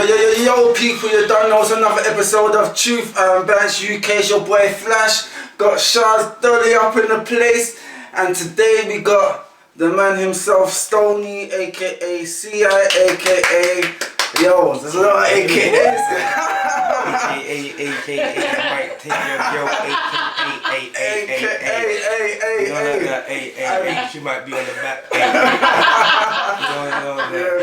Yo, people, you don't know, it's another episode of Truth and Bantz UK. It's your boy Flash. Got Stonie up in the place. And today we got the man himself, Stonie, aka CI, aka... Yo, there's a lot of AKAs. AKA, might take your girl, AKA. She might be on the back. Yeah,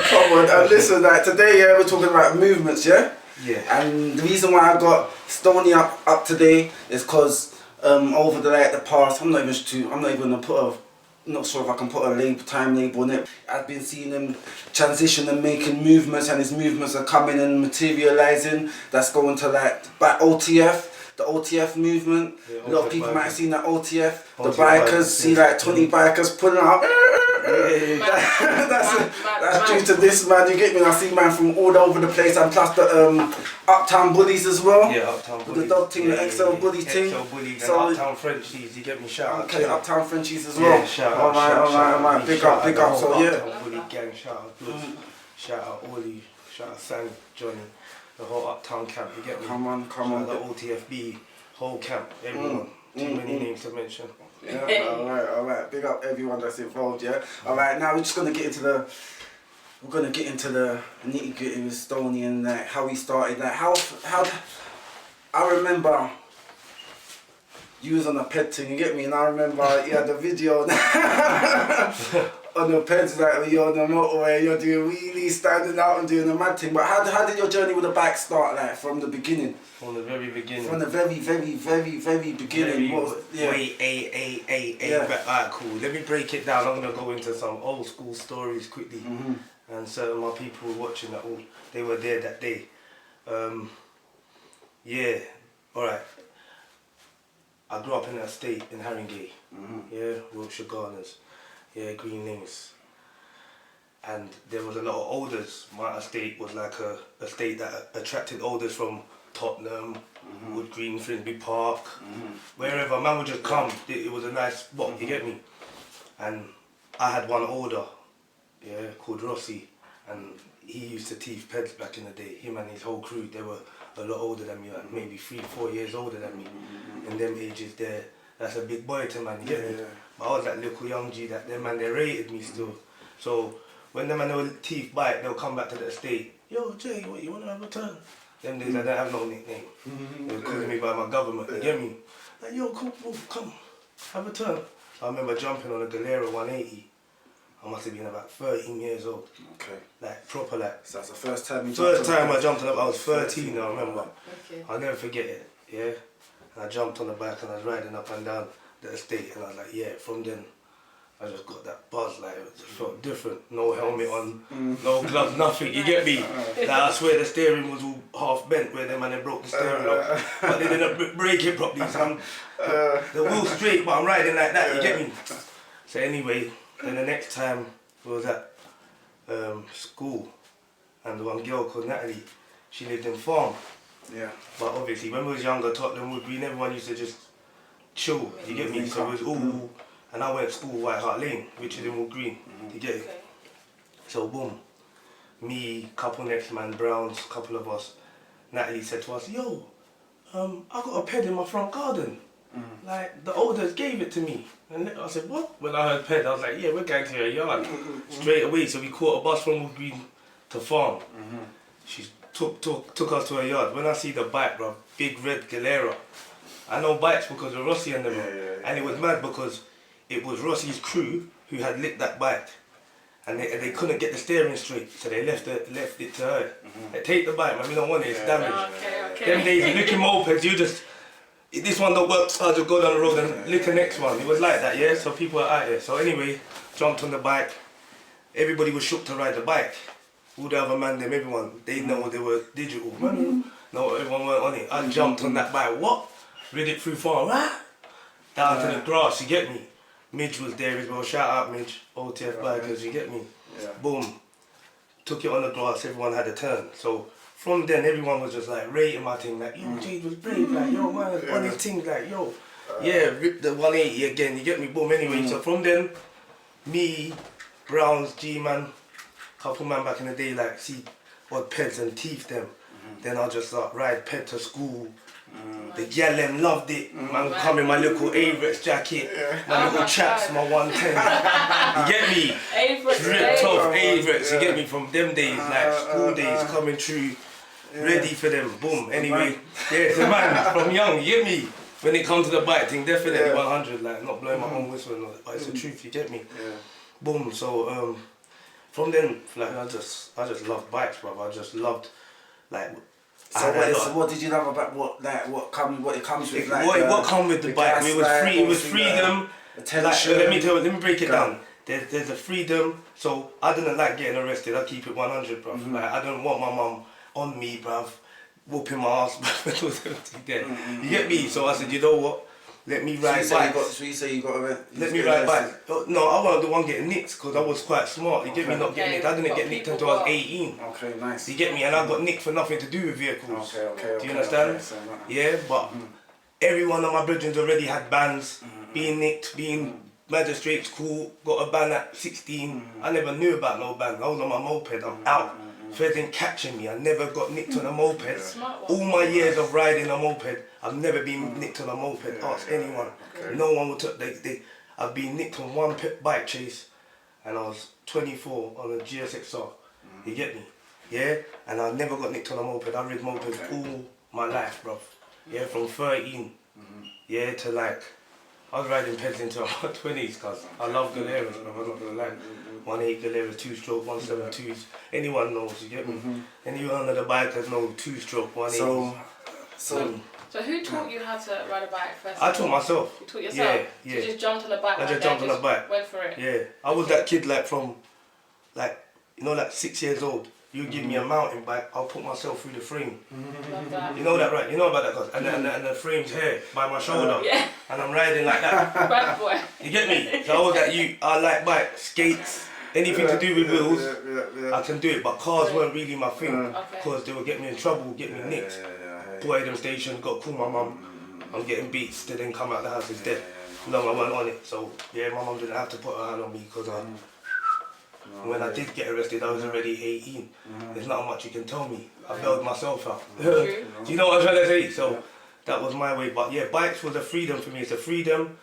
come on. And listen, like today, we're talking about movements, yeah? Yeah. And the reason why I got Stonie up today is because over the past, I'm not even gonna put a. Not sure if I can put a time label on it. I've been seeing him transition and making movements, and his movements are coming and materializing. That's going to like OTF, the OTF movement. Yeah, a lot of people might have seen that OTF. The bikers, see like 20 bikers pulling up. That's due to this, man. You get me? I see man from all over the place, and plus the Uptown Bullies as well. Yeah, Uptown Bullies. The dog team, the XL Bully team. XL Bullies and Uptown Frenchies. You get me? Shout out. Okay, Uptown Frenchies as well. Yeah, shout out. Alright. Big up. So yeah. Uptown Bully gang. Shout out Bloods. Shout out Ollie. Shout out Sam, Johnny. The whole Uptown camp. You get me? Come on. Shout out the OTFB whole camp. Everyone. Too many names to mention. Yeah, alright. Big up everyone that's involved, yeah. Alright, now we're just gonna get into the nitty-gritty with Stonie and like how he started. Like how I remember you was on a ped thing, you get me, and I remember you had the video on the peds, like when you're on the motorway, you're doing wheelies, standing out and doing the mad thing. But how did your journey with the bike start, like from the beginning? From the very beginning. From the very beginning. Alright, cool. Let me break it down. I'm gonna go into some old school stories quickly. And certain of my people watching that they were there that day. Yeah, alright. I grew up in an estate in Haringey. Yeah, Wiltshire Gardens. Yeah, Green Links. And there was a lot of olders. My estate was like a estate that attracted olders from Tottenham, Wood Green, Finsbury Park, wherever. Man would just come. It was a nice spot, you get me? And I had one older, yeah, called Rossi, and he used to teeth peds back in the day. Him and his whole crew, they were a lot older than me, like maybe 3-4 years older than me. In them ages there, that's a big boy to man, you get me? But I was that little young G that them man, they rated me still. So when them man they would teeth bite, they'll come back to the estate. Yo, Jay, what, you wanna have a turn? Them days I didn't have no nickname. They were calling me by my government, you get me? Like, yo, come, have a turn. So I remember jumping on a Galera 180. I must have been about 13 years old. Okay. Like, proper like. So that's the first time you jumped on? First time I jumped on it, I was 13, I remember. Okay. I'll never forget it, yeah? And I jumped on the bike and I was riding up and down the estate, and I was like, yeah, from then, I just got that buzz, like, it just felt different. No helmet on, no gloves, nothing, you get me? Like, I swear the steering was all half bent where them and they broke the steering up, but they didn't break it properly, so the wheel's straight, but I'm riding like that, you get me? So anyway, then the next time we was at school, and one girl called Natalie, she lived in Farm. Yeah. But obviously, when we was younger, Tottenham Wood Green, everyone used to just chill, you get me? So it was all, and I went to school White Hart Lane, which is in Wood Green, you get it? So boom, me, couple next man, Browns, couple of us, Natalie said to us, yo, I got a ped in my front garden. Like, the olders gave it to me. And I said, what? When I heard ped, I was like, yeah, we're going to your yard. Straight away, so we caught a bus from Wood Green to Farm. She took us to her yard. When I see the bike, bro, big red Galera, I know bikes because of Rossi and them. And it was mad because it was Rossi's crew who had lit that bike. And they couldn't get the steering straight, so they left it to her. Like, take the bike, man, we don't want it, it's damaged. Them days, licking mopeds, you just, this one don't work, I'll just go down the road and lick the next one. It was like that, yeah? So people are out here. So anyway, jumped on the bike. Everybody was shook to ride the bike. All the other man, them, everyone, they know they were digital. No, everyone weren't on it. I jumped on that bike, what? Rid it through Farm, down to the grass, you get me? Midge was there as well, shout out Midge, OTF bikers, you get me? Boom, took it on the grass, everyone had a turn. So from then, everyone was just like rating my thing, like, yo, Jade was brave, like, yo, man, on his thing, like, yo, yeah, rip the 180 again, you get me? Boom, anyway, so from then, me, Browns, G-Man, couple man back in the day, like, see, odd peds and teeth them. Then I'll just ride ped to school. The gal them loved it. Man come in my little Averett jacket, my little chaps, my 110. You get me? Ripped off Averett. You get me? From them days, like school days coming through, ready for them. Boom. Anyway, yeah, it's a man from young. You get me? When it comes to the bike thing, definitely 100. Like not blowing my own whistle and all that, but it's the truth. You get me? Boom. So from then, like I just loved bikes, bro. I just loved like. So what did you love about what it comes with? Like, what come with the bike? It was freedom. Attention. Like, let me break it down. There's a freedom. So I didn't like getting arrested. I keep it 100, bruv. Like I don't want my mum on me, bruv, whooping my ass, bruv. You get me? So I said, you know what? Let me ride bikes. So you say you got arrested? Let me ride bikes. No, I wasn't the one getting nicked because I was quite smart. You get me? Not getting nicked. I didn't get nicked until I was 18. Okay, nice. You get me? And I got nicked for nothing to do with vehicles. Okay. Do you understand? Yeah, but every one of my brethren already had bans, being nicked, being magistrates, cool, got a ban at 16. I never knew about no ban. I was on my moped, I'm out. Feds ain't catching me. I never got nicked on a moped. All my years of riding a moped, I've never been nicked on a moped. Ask anyone. No one would I've been nicked on one bike chase and I was 24 on a GSXR. You get me? Yeah? And I never got nicked on a moped. I rid mopeds all my life, bruv. Yeah, from 13. Yeah, to like, I was riding peds into my 20s, cause I love Galeras, bruv, I'm not gonna lie. 1.8 Galeras, 2-stroke, 172s. Anyone knows, you get me? Anyone under the bikers know 2-stroke, 1.8. So who taught you how to ride a bike first? I taught myself. You taught yourself? Yeah. So you just jumped on the bike? I just jumped on the bike. Went for it? Yeah. I was that kid like from, like, you know, like 6 years old. You give me a mountain bike, I'll put myself through the frame. Love that. You know that, right? You know about that, cause and the frame's here by my shoulder. Yeah. And I'm riding like that. Bad boy. You get me? So I was that I like bikes, skates, anything to do with wheels, I can do it. But cars weren't really my thing, because they would get me in trouble, get me nicked. Boy, them station, got to call my mum. I'm getting beats, they didn't come out the house, is dead. No, I wasn't on it. So yeah, my mum didn't have to put her hand on me, because when I did get arrested, I was already 18. There's not much you can tell me. I bailed myself out. Do you know what I'm trying to say? So that was my way. But yeah, bikes was a freedom for me. It's a freedom.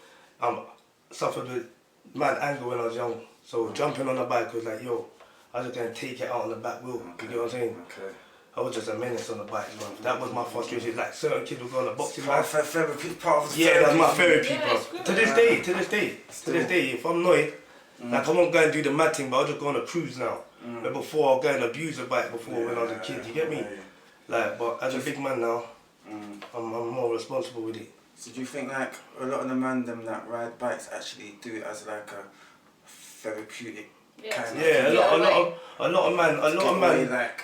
Suffered with mad anger when I was young. So jumping on a bike was like, yo, I was just going to take it out on the back wheel. You get what I'm saying? I was just a menace on the bike, bro. That was my frustration. Like certain kids would go on a boxing match. Yeah, that's my therapy, bro. To this day, if I'm annoyed, like I won't go and do the mad thing, but I'll just go on a cruise now. But before I'll go and abuse a bike when I was a kid, you get me? Like, but as a big man now, I'm more responsible with it. So do you think like a lot of the man them that ride bikes actually do it as like a therapeutic kind of thing? A lot of man like,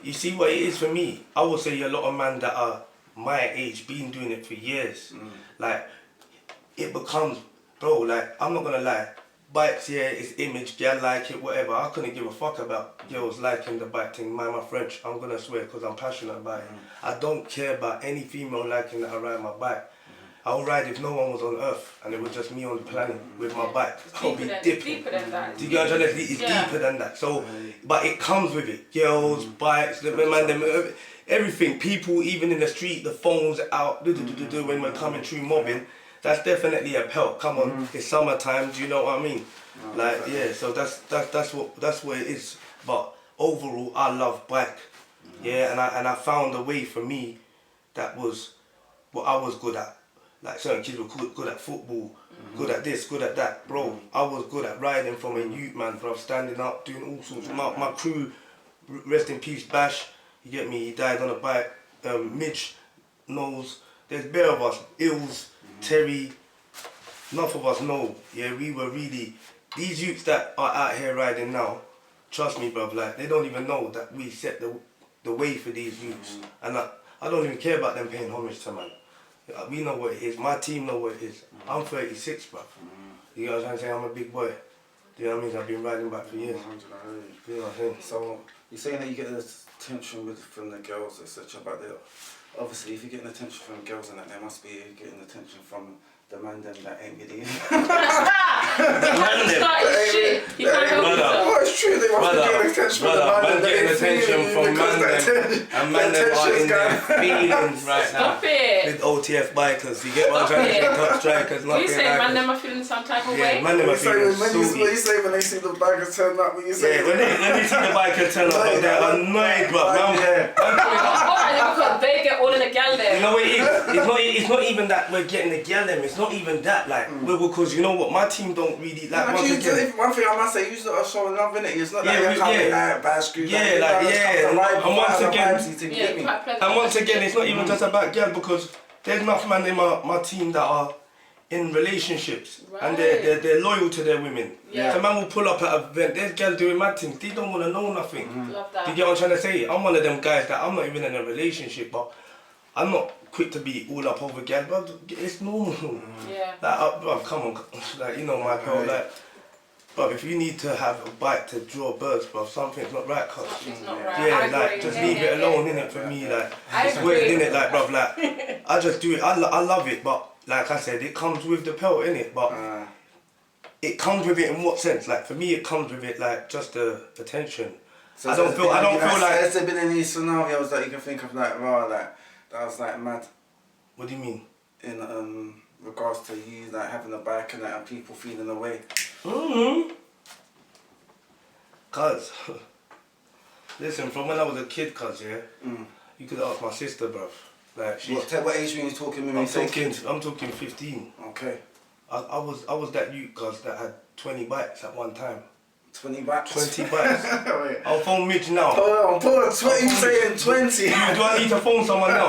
you see what it is for me? I would say a lot of men that are my age been doing it for years. Like it becomes, bro, like I'm not gonna lie, bikes, yeah, it's image, girl like it, whatever. I couldn't give a fuck about girls liking the bike thing. My French, I'm gonna swear, because I'm passionate about it. I don't care about any female liking that I ride my bike. I'll ride if no one was on earth and it was just me on the planet with my bike. I'll be dipping. Deeper than that. Do you get what I'm saying? It's deeper than that. So, but it comes with it. Girls, bikes, everything. People, even in the street, the phones out, when we're coming through mobbing. That's definitely a pelt. Come on, it's summertime. Do you know what I mean? Like, yeah. So that's what it is. But overall, I love bike. Yeah, and I found a way for me that was what I was good at. Like certain kids were good at football, good at this, good at that. Bro, I was good at riding from a youth man, bro, standing up, doing all sorts. My crew, rest in peace, Bash, you get me, he died on a bike. Mitch knows, there's bare of us, Ills, Terry, enough of us know. Yeah, we were really, these youths that are out here riding now, trust me, bro, like, they don't even know that we set the way for these youths. And I don't even care about them paying homage to man. We know what it is. My team know what it is. I'm 36, bro. You know what I'm saying? I'm a big boy. You know what I mean? I've been riding back for years. You know what I'm saying? So you're saying that you get the attention from the girls, etc. But obviously, if you're getting attention from girls and that, they must be getting attention from the man them that ain't really. Started shit. You can't help yourself. Well, it's true. They want to get attention from the man. Getting attention from man and man them are in their feelings right now. Stop it. With OTF bikers, you get what I'm trying to say? Top strikers, not What you say, man? Them are feeling some type of way. Man them are feeling What you say when they see the bikers turn up? When you say when they see the biker turn up, they're annoyed, but Because they get all in the gal there. You know what it is? It's not even that we're getting the gal them. It's not even that. Like, because you know what, my team don't really like. One thing I must say, you lot are showing love in it. It's not like you're coming like bad screws. And once again, it's not even just about gal, because there's enough man in my team that are in relationships and they're loyal to their women. So man will pull up at an event, there's girls doing mad things, they don't want to know nothing. Love that. Do you get what I'm trying to say? I'm one of them guys that I'm not even in a relationship, but I'm not quick to be all up over girls, but it's normal. Like, bro, come on, like, you know my girl, like, but if you need to have a bite to draw birds, bro, something's not right, cuz. Something's not right. Like, just leave it alone, innit, for me, like, it's weird, innit, like, bro, like, I just do it, I love it, but, like I said, it comes with the pelt, innit, but it comes with it in what sense? Like, for me, it comes with it, like, just the attention. So I don't feel like... Has there been any scenarios that you can think of, like, raw, like, that was, like, mad? What do you mean? In, regards to you, like, having a bike and that, and people feeling away? Cuz, listen, from when I was a kid, cuz, you could ask my sister, bruv. Like, what age were you talking with me? I'm talking 15. Okay. I was that youth, cuz, that had 20 bikes at one time. 20 bikes? 20 bikes. I'll phone Midge now. Hold on, 20, saying 20. Do I need to phone someone now?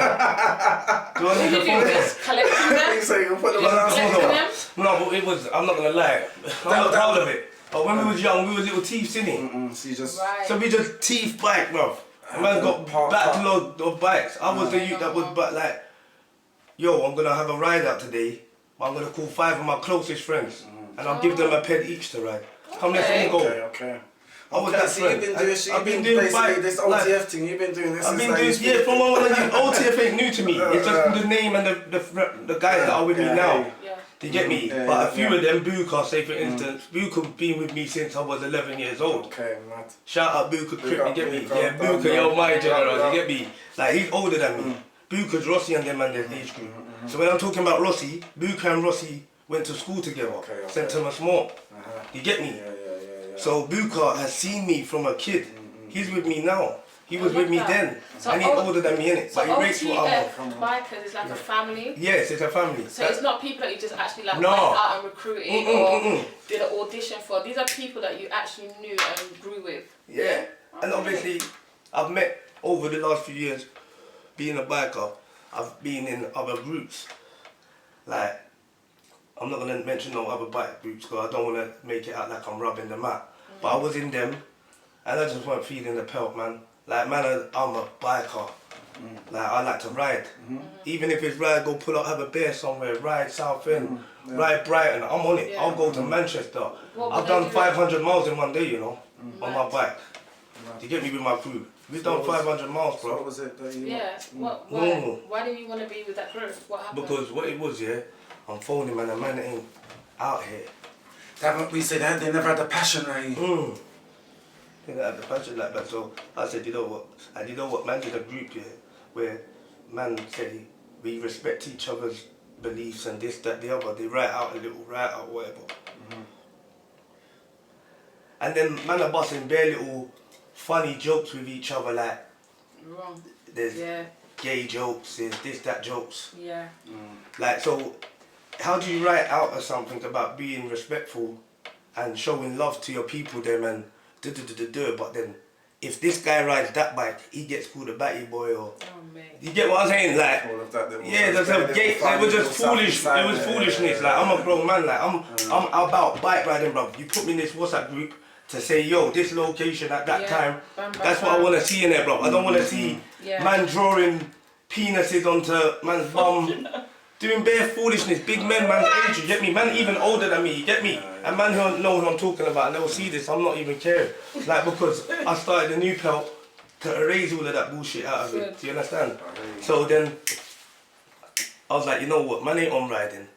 Do I need to phone them? Collecting them? So you can put them on. No, but it was, I'm not going to lie, I'm not proud of it. But when we was young, we were little thieves, innit? So we just thief bike, bruv. A man got backload of bikes. I was the youth that was like, yo, I'm going to have a ride out today, but I'm going to call 5 of my closest friends and I'll give them a ped each to ride. Come, let's all go. Okay. I was that friend. You've been doing this OTF thing, you've been doing this I've been doing, from when I was OTF ain't new to me. It's just the name and the guys that are with me now. Do you get me? But a few of them, Buka, say for instance, Buka been with me since I was 11 years old. Okay, mad. Shout out Buka Crip, you get me? Yeah, Buka, yo, my general, you get me? Like, he's older than me. Buka's Rossi and them and their age group. So when I'm talking about Rossi, Buka and Rossi went to school together, St. Thomas More. You get me? So Buka has seen me from a kid. He's with me now. He was with me then, so and he's older than me, innit? So but he rates what I'm bikers is like a family? Yes, it's a family. So it's not people that you just actually like went out and recruited or did an audition for. These are people that you actually knew and grew with. Yeah, and obviously I've met over the last few years, being a biker, I've been in other groups. Like, I'm not going to mention no other bike groups because I don't want to make it out like I'm rubbing them out. But I was in them and I just weren't feeling the pelt, man. Like, man, I'm a biker. Like, I like to ride. Even if it's ride, go pull up, have a beer somewhere, ride South End, ride Brighton, I'm on it. I'll go to Manchester. I've done 500 miles in one day, you know, on my bike. To get me with my crew. We've done 500 miles, bro. What was it that you... Why didn't you want to be with that group? What happened? Because what it was, I'm phoning, man, the man ain't out here. We said that they never had the passion, right? They never had the passion like that, so I said, you know what, man did a group here where man said we respect each other's beliefs and this, that, the other. They write out a little write-out, whatever. And then man are busting bare little funny jokes with each other, like there's gay jokes, there's this, that jokes. Like, so how do you write out or something about being respectful and showing love to your people them and but then if this guy rides that bike, he gets called a batty boy or you get what I'm saying? Like, there's a gate. It was just foolish. It was foolishness. Like, I'm a grown man. Like, I'm about bike riding, bro. You put me in this WhatsApp group to say, yo, this location at that time. That's what I want to see in there, bro. I don't want to see man drawing penises onto man's bum. Doing bare foolishness, big men, man's age, you get me? Man even older than me, you get me? And man who know who I'm talking about and they'll see this, I'm not even caring. Like, because I started a new pelt to erase all of that bullshit out of it, do you understand? So then, I was like, you know what, man ain't on riding.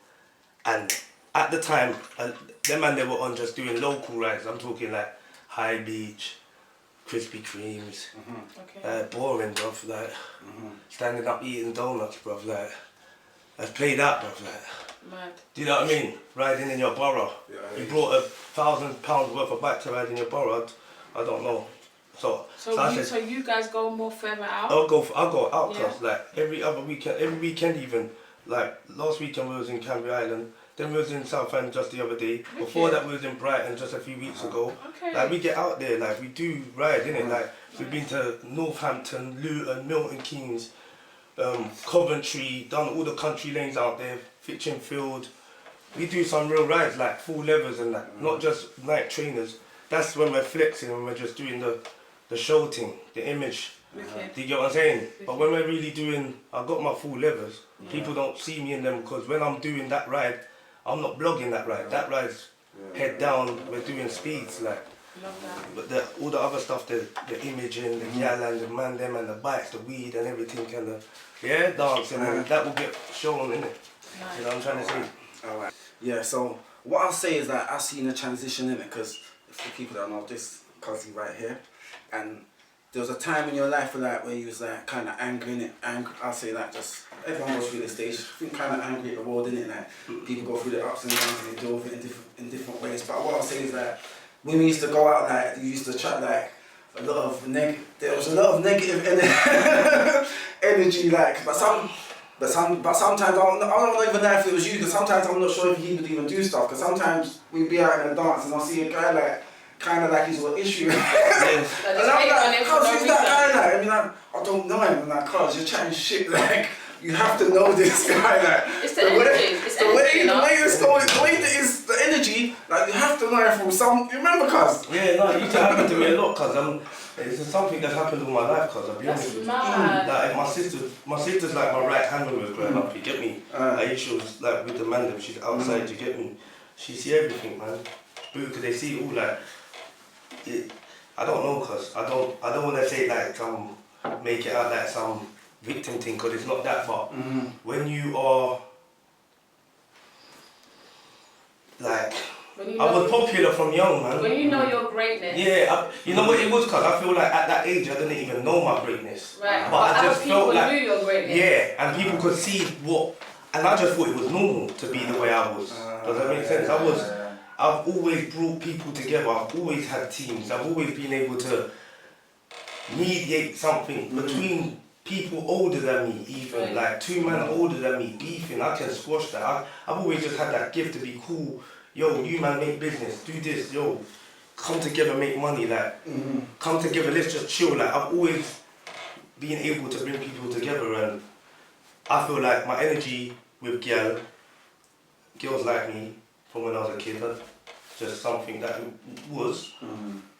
And at the time, them man they were on just doing local rides. I'm talking like High Beach, Krispy Kremes, boring, bruv. Like standing up eating donuts, bruv. Like let's play that, bruv. Like. Mad. Do you know what I mean? Riding in your borough. You brought £1,000 worth of bike to ride in your borough. I don't know. So you guys go more further out? I'll go out cause like every weekend even. Like last weekend we was in Canberra Island, then we was in Southend just the other day. Before that we was in Brighton just a few weeks ago. Like we get out there, like we do ride, innit? Like we've been to Northampton, Luton, Milton Keynes, Coventry, done all the country lanes out there, Fitchingfield. We do some real rides like full levers and that, not just night trainers. That's when we're flexing, when we're just doing the show thing, the image. Do you get what I'm saying? But when we're really doing, I've got my full levers. People don't see me in them because when I'm doing that ride, I'm not blogging that ride. That ride's head down, we're doing speeds like. Love that. But all the other stuff, the imaging, the gal and the man them and the bikes, the weed and everything and the dancing and that will get shown, innit? Nice. You know what I'm trying to say? Alright. Yeah, so what I'll say is that I've seen a transition in it because for people that know this cousin right here, and there was a time in your life where you was like kind of angry in it. I'll say that just everyone goes through the stage. I think kind of angry at the world, innit? Like people go through the ups and downs and they deal with it in different ways. But what I'll say is that when we used to go out, like you used to chat like a lot of there was a lot of negative energy, like but sometimes I don't even know if it was you, because sometimes I'm not sure if he would even do stuff, because sometimes we'd be out in a dance and I'll see a guy like kind of like he's got an issue. And I'm like, cuz who's that guy like? I mean, I don't know him. I'm like, cuz you're chatting shit, like you have to know this guy, like it's the energy. The way the energy, like you have to know it from some. You remember, cuz? Yeah, no, it used to happen to me a lot, cuz it's something that's happened all my life, cuz I'll be honest with you. Like my sister's like my right hand when we was growing up. You get me? Like she was like with the man them. She's outside. You get me? She see everything, man. Because they see it all like. I don't know, cuz I don't want to say like make it out like some victim thing, because it's not that. But when you are like, I was popular from young, man. When you know your greatness. Yeah, you know what it was, cuz I feel like at that age I didn't even know my greatness. Right. But I just felt like knew your greatness. Yeah, and people could see and I just thought it was normal to be the way I was. Does that make sense? I've always brought people together. I've always had teams. I've always been able to mediate something between people older than me, even like two men older than me, beefing. I can squash that. I've always just had that gift to be cool. Yo, you man make business, do this. Yo, come together, make money. Like, come together, let's just chill. Like, I've always been able to bring people together, and I feel like my energy with girls like me. From when I was a kid, that's just something that was.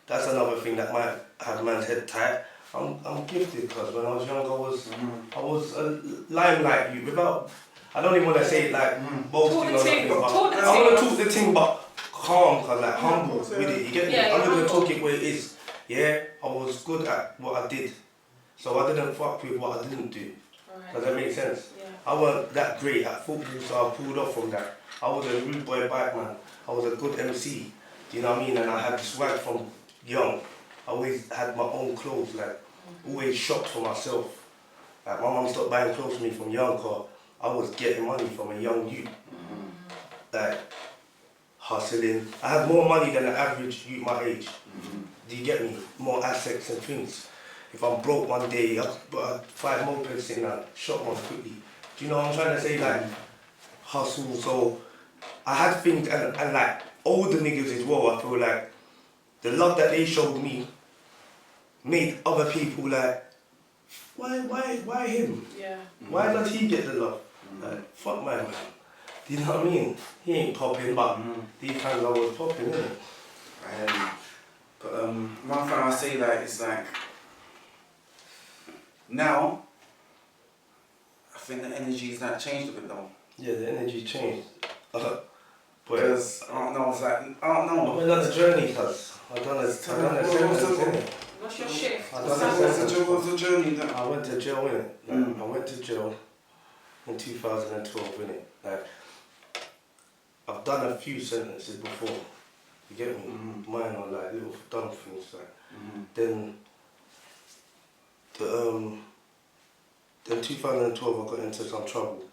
That's another thing that might have man's head tight. I'm gifted, because when I was young, I was a limelight you without. I don't even want to say it like boasting or nothing, but I'm gonna talk the thing, but calm, cause like humble with it. You get me? I'm not gonna talk it where it is. Yeah, I was good at what I did, so I didn't fuck with what I didn't do. Does that make sense? Yeah. I wasn't that great at football, so I pulled off from that. I was a rude boy bike man. I was a good MC. Do you know what I mean? And I had swag from young. I always had my own clothes, like always shopped for myself. Like my mum stopped buying clothes for me from young, cause I was getting money from a young youth. Like hustling. I had more money than an average youth my age. Do you get me? More assets and things. If I'm broke one day, I've got 5 mopeds sitting there, shop one quickly. Do you know what I'm trying to say? Like, hustle. So, I had things, and like, older niggas as well, I feel like, the love that they showed me made other people like, why him? Yeah. Why does he get the love? Like, fuck my man. Do you know what I mean? He ain't popping, but these times I was popping, innit? But one thing I say that is like, now, I think the energy's like changed a bit though. Yeah, the energy changed. Because, I don't know, it's like, I don't know. I went on the journey, cuz. I've done a sentence. What's your shift? What's the journey then? I went to jail, innit? I went to jail in 2012, innit? Like, I've done a few sentences before. You get me? Mine are like little dumb things like. Then 2012 I got into some trouble.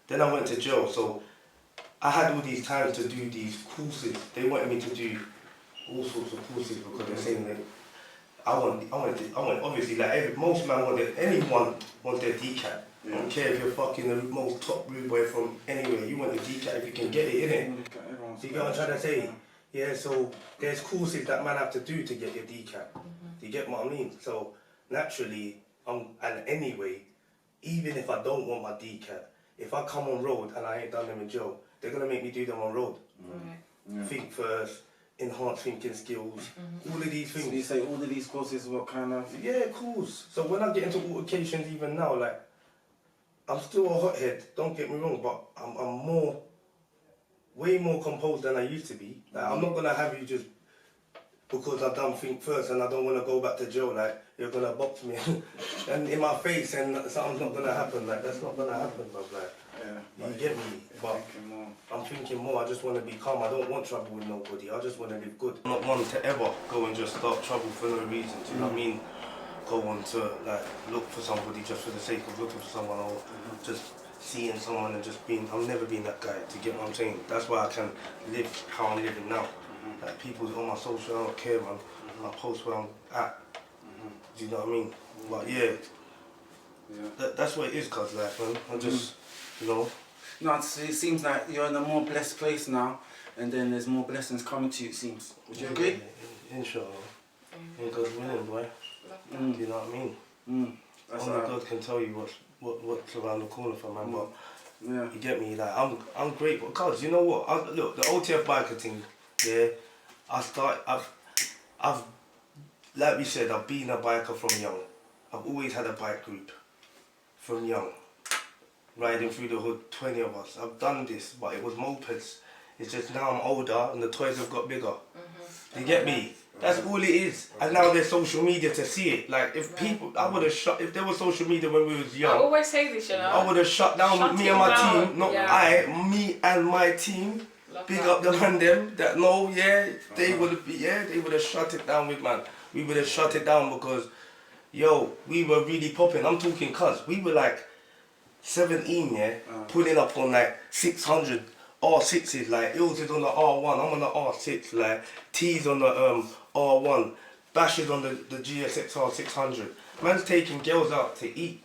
Then I went to jail, so I had all these times to do these courses. They wanted me to do all sorts of courses because they're saying that I want obviously like most man anyone wants their DCAT. I don't care if you're fucking the most top rude boy from anywhere, you want the DCAT if you can get it, innit? You get what I'm trying to say? Yeah, so there's courses that man have to do to get your DCAT. Do you get what I mean? So naturally, and anyway, even if I don't want my DCAT, if I come on road and I ain't done them in jail, they're gonna make me do them on road. Think first, enhance thinking skills, all of these things. So you say all of these courses what kind of? Yeah, course. So when I get into altercations even now, like, I'm still a hothead, don't get me wrong, but I'm way more composed than I used to be. Like, I'm not gonna have you just because I've done think first and I don't want to go back to jail, like, you're gonna box me and in my face and something's not gonna happen, like, that's not gonna happen, bruv, like, you get me? But I'm thinking more, I just want to be calm, I don't want trouble with nobody, I just want to live good. I'm not one to ever go and just start trouble for no reason, do you know what I mean? Go on to, like, look for somebody just for the sake of looking for someone or just seeing someone and just being, I've never been that guy, to get what I'm saying? That's why I can live how I'm living now. Like, people on my social, I don't care, man. I post where I'm at. Do you know what I mean? But yeah, that's what it is, cuz, like, man. I just, you know. No, it seems like you're in a more blessed place now, and then there's more blessings coming to you, it seems. Would you agree? Inshallah. In God's willing, boy. Do you know what I mean? Only God can tell you what's around the corner for man, but you get me? Like, I'm grateful. Cuz, you know what? Look, the OTF biker thing, yeah, I've, like we said, I've been a biker from young. I've always had a bike group from young. Riding through the hood, 20 of us. I've done this, but it was mopeds. It's just now I'm older and the toys have got bigger. You get me? That's all it is. And now there's social media to see it. Like, if people, I would have shut, if there was social media when we was young. I always say this, you know. I would have shut down me and my team, not me and my team. Big up the man them that know, they would have shut it down with man. We would have shut it down because, yo, we were really popping. I'm talking cuz, we were like 17, pulling up on like 600 R6s, like Ills is on the R1, I'm on the R6, like T's on the R1, Bash is on the GSXR 600. Man's taking girls out to eat,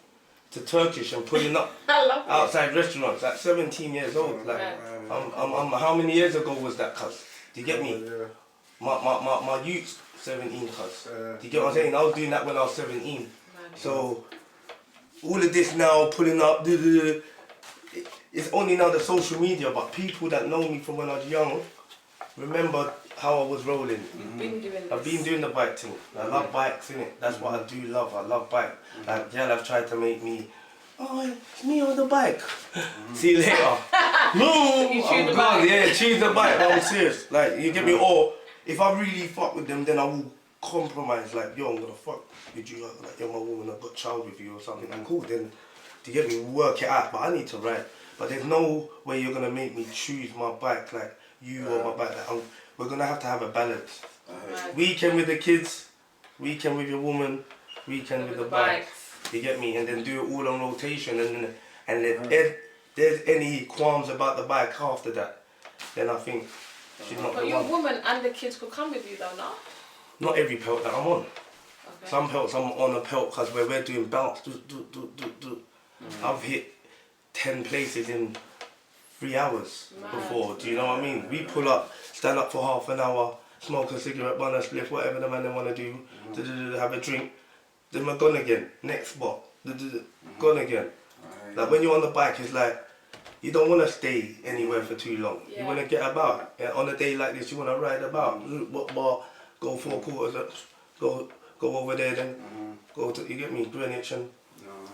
to Turkish and pulling up outside restaurants at 17 years old. Like, I'm how many years ago was that, cuz? Do you get me? My youth's 17, cuz. Do you get what I'm saying? I was doing that when I was 17. So, all of this now, pulling up, it's only now the social media, but people that know me from when I was young remember how I was rolling. I've been doing the bike thing. I love bikes, innit? That's what I do love. I love bike. Like, I've tried to make me, oh, it's me on the bike. See you later. No, I'm gone. Yeah, choose the bike. I'm serious. Like, you get me? Or if I really fuck with them, then I will compromise. Like, yo, I'm gonna fuck with you. Like, you're my woman. I've got a child with you or something. And cool. Then, to get me, work it out. But I need to ride. But there's no way you're gonna make me choose my bike, like you or my bike. Like, we're gonna have to have a balance. Weekend with the kids, weekend with your woman, weekend with the bike. You get me? And then do it all on rotation. And if there's any qualms about the bike after that, then I think she's not the one. But your woman and the kids could come with you though, no? Not every pelt that I'm on. Okay. Some pelts I'm on a pelt because we're doing Bantz. I've hit 10 places in 3 hours before, do you know what I mean? We pull up, stand up for half an hour, smoke a cigarette, bun a spliff, whatever the man they want to do, have a drink, then we're gone again, next spot, gone again. Like, when you're on the bike, it's like, you don't want to stay anywhere for too long. You want to get about. And on a day like this, you want to ride about, what bar, go 4 quarters, go over there, then go to, you get me, Greenwich and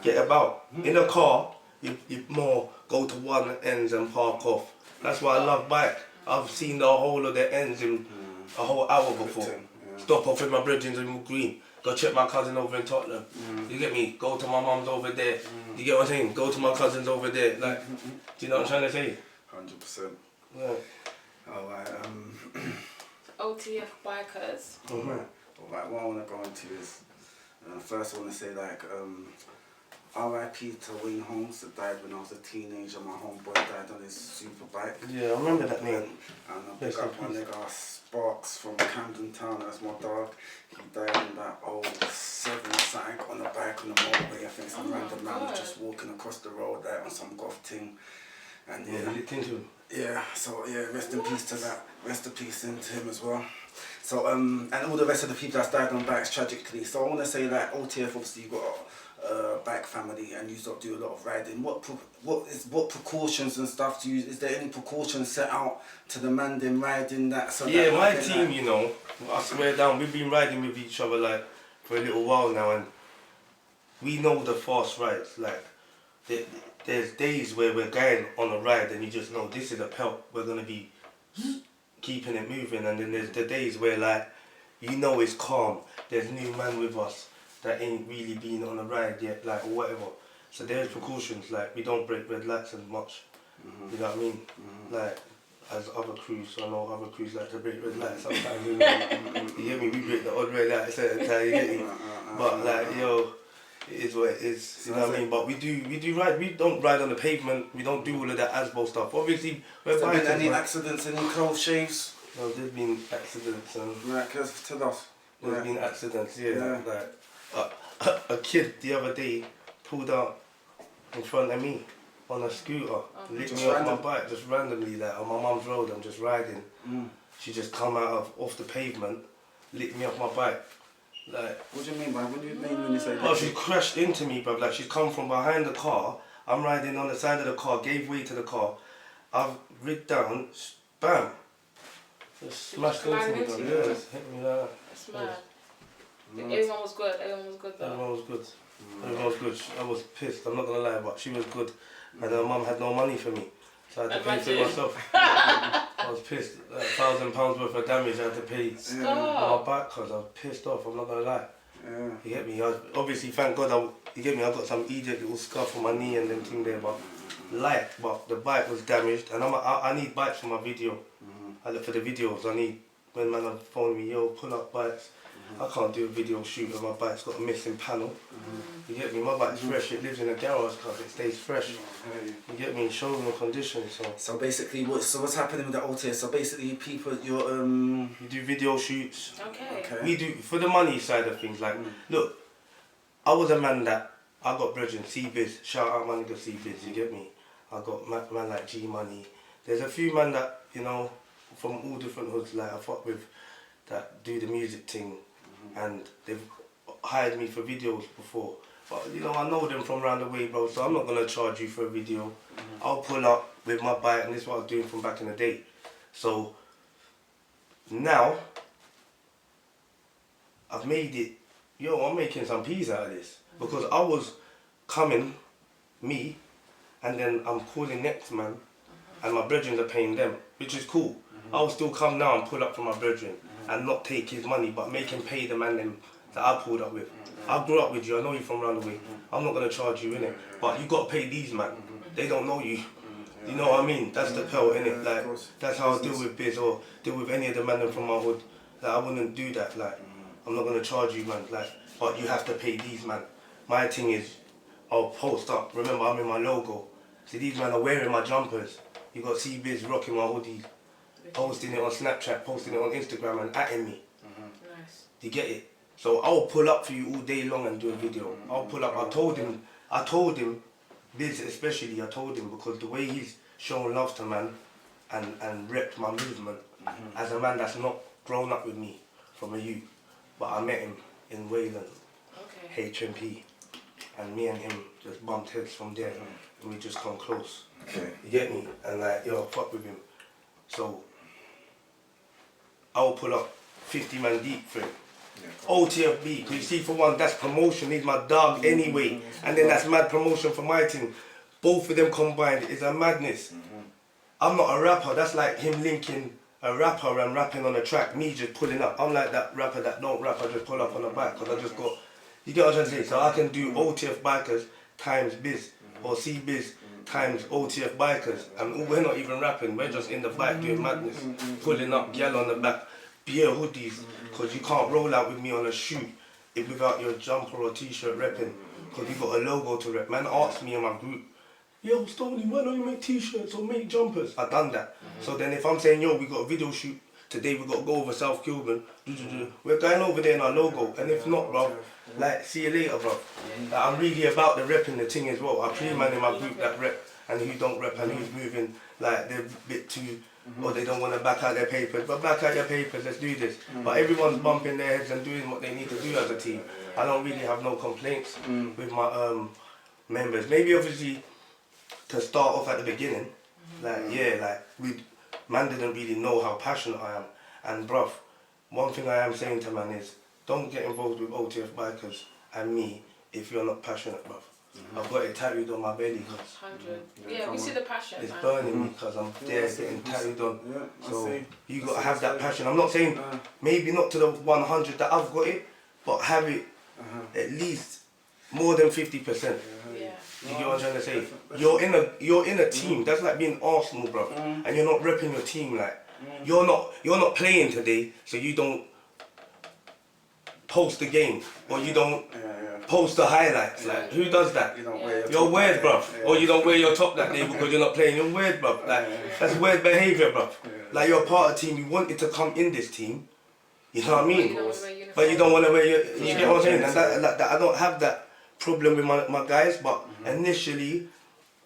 get about. In a car, you more go to one ends and park off. That's why I love bike. I've seen the whole of the ends in a whole hour before. Stop off with my brethren in Green. Go check my cousin over in Tottenham. You get me? Go to my mum's over there. You get what I'm saying? Go to my cousins over there. Like, do you know what I'm trying to say? 100%. Yeah. Alright, OTF bikers. Alright, what I want to go into is, first I want to say like, R.I.P. to Wayne Holmes that died when I was a teenager. My homeboy died on his super bike. Yeah, I remember that name. And I pick up my nigga Sparks from Camden Town, that's my dog. He died in that 07 something on the bike on the motorway. I think some random man was just walking across the road there on some golf thing. And yeah, so yeah, rest in peace to that. Rest in peace into him as well. So and all the rest of the people that's died on bikes tragically. So I want to say that OTF, obviously you got a bike family and you sort of do a lot of riding. What precautions and stuff do you? Is there any precautions set out to the man them riding that? So yeah, that my team, like, you know, I swear down, we've been riding with each other like for a little while now, and we know the fast rides. Like there's days where we're going on a ride and you just know this is a pelt. We're gonna be keeping it moving, and then there's the days where like you know it's calm. There's new man with us that ain't really been on a ride yet, like, or whatever. So there's precautions, like we don't break red lights as much. You know what I mean? Like as other crews, so I know other crews like to break red lights sometimes. You get me? We break the odd red light at certain time. You get me? But like, yo, it is what it is. You know what I mean? But we do ride. We don't ride on the pavement. We don't do all of that ASBO stuff. Obviously, we're been any accidents, any clothes shaves? No, there's been accidents and. Right, cause tell us. There's been accidents, yeah. Like a kid the other day pulled out in front of me on a scooter, licked me off my bike just randomly, like on my mum's road. I'm just riding. She just come out off the pavement, licked me off my bike. Like, what do you mean by what do you mean when you say that? Oh, she crashed into me, bruv. Like she's come from behind the car. I'm riding on the side of the car, gave way to the car. I've rigged down, bam. Just smashed into me, bruv. Yeah, just hit me like that. That's mad. Everyone was good. Everyone was good though. Everyone was good. Everyone was good. I was pissed. I'm not gonna lie, but she was good. And her mum had no money for me, so I had to pay for it myself. I was pissed. Like £1,000 worth of damage I had to pay on my bike because I was pissed off. I'm not gonna lie. You get me? Obviously, thank God. You get me? I got some idiot little scuff on my knee and them thing there, but light. But the bike was damaged, and I need bikes for my video. I look for the videos. I need when man are phoning me, yo, pull up bikes. I can't do a video shoot with my bike's got a missing panel. You get me? My bike's fresh. It lives in a garage because it stays fresh. You get me? Showroom condition. So basically, what's happening with the OTF? So basically, people, you do video shoots. Okay. We do for the money side of things. Like, look, I was a man that I got brethren, C-Biz. Shout out man nigga C-Biz. You get me? I got man like G Money. There's a few man that you know from all different hoods like I fuck with that do the music thing. And they've hired me for videos before, but you know I know them from around the way, bro. So I'm not gonna charge you for a video. I'll pull up with my bike, and this is what I was doing from back in the day. So now I've made it. Yo, I'm making some peas out of this because I was coming, me, and then I'm calling next man, and my brethren are paying them, which is cool. I'll still come now and pull up for my brethren. And not take his money, but make him pay the man them that I pulled up with. I grew up with you, I know you from around the way. I'm not gonna charge you, innit? But you gotta pay these man. They don't know you. You know what I mean? That's the pelt, innit? Like, that's how I deal with Biz or deal with any of the man them from my hood. Like, I wouldn't do that, like, I'm not gonna charge you, man. Like, but you have to pay these man. My thing is, I'll post up. Remember, I'm in my logo. See, these man are wearing my jumpers. You got C-Biz rocking my hoodies. Posting it on Snapchat, posting it on Instagram and atting me. Nice. You get it? So I'll pull up for you all day long and do a video. I'll pull up. I told him, Biz especially, I told him because the way he's shown love to man and repped my movement as a man that's not grown up with me from a youth. But I met him in Wayland, HMP, and me and him just bumped heads from there and we just come close. You get me? And like, yo, fuck with him. So I'll pull up 50 man deep for him. OTF beat, you see, for one, that's promotion, he's my dog anyway. And then that's mad promotion for my team. Both of them combined is a madness. I'm not a rapper, that's like him linking a rapper and rapping on a track, me just pulling up. I'm like that rapper that don't rap, I just pull up on the bike because I just got, you get what I'm trying to say? So I can do OTF bikers times Biz or C-Biz times OTF bikers, and we're not even rapping, we're just in the bike doing madness, pulling up, gal on the back, beer hoodies, because you can't roll out with me on a shoot without your jumper or t-shirt repping, because you got a logo to rep. Man asked me in my group, yo, Stonie, why don't you make t-shirts or make jumpers? I done that. So then if I'm saying, yo, we got a video shoot, today we got to go over South Cuban, we're going over there in our logo, and if not, bro, like, see you later, bro. Like, I'm really about the repping the thing as well. I play man in my group that rep, and who don't rep, and who's moving, like, they're a bit too, or they don't want to back out their papers, but back out your papers, let's do this. But everyone's bumping their heads and doing what they need to do as a team. I don't really have no complaints with my members. Maybe obviously, to start off at the beginning, like, yeah, like, man didn't really know how passionate I am. And bruv, one thing I am saying to man is, don't get involved with OTF bikers and me if you're not passionate, bruv. I've got it tattooed on my belly, cause 100. Yeah, we see the passion. it's man. burning me because I'm there getting tattooed on. So you got to have that passion. I'm not saying maybe not to the 100 that I've got it, but have it at least more than 50%. Yeah. You get what I'm trying to say? You're in a team. That's like being Arsenal, bro. And you're not repping your team. Like you're not playing today, so you don't post the game or you don't post the highlights. Like who does that? You don't wear your You're top weird, that bro. day. Or you don't wear your top that day because you're not playing. You're weird, bro. Like that's weird behaviour, bro. Like you're part of the team. You wanted to come in this team. You know what I mean? But you don't want to wear your. You get what I'm saying? And that I don't have that problem with my guys. But initially,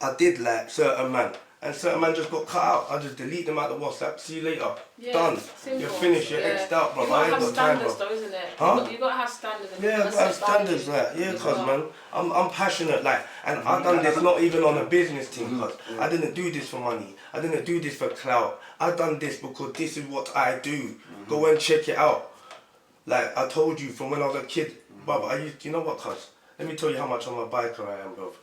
I did like certain man. And certain man just got cut out. I just delete them out of WhatsApp. See you later. Yeah, done. simple. You're finished. You're X'd out, bro. You I gotta ain't have got time, standards bro. though, isn't it? Huh? You gotta have standards. And Yeah, you I gotta have set standards, values. like, yeah, cause man, I'm passionate, like, and I done this not even on a business thing, cause I didn't do this for money, I didn't do this for clout, I done this because this is what I do. Go and check it out. Like I told you from when I was a kid, bruv, you know what, cuz, let me tell you how much of a biker I am, bruv.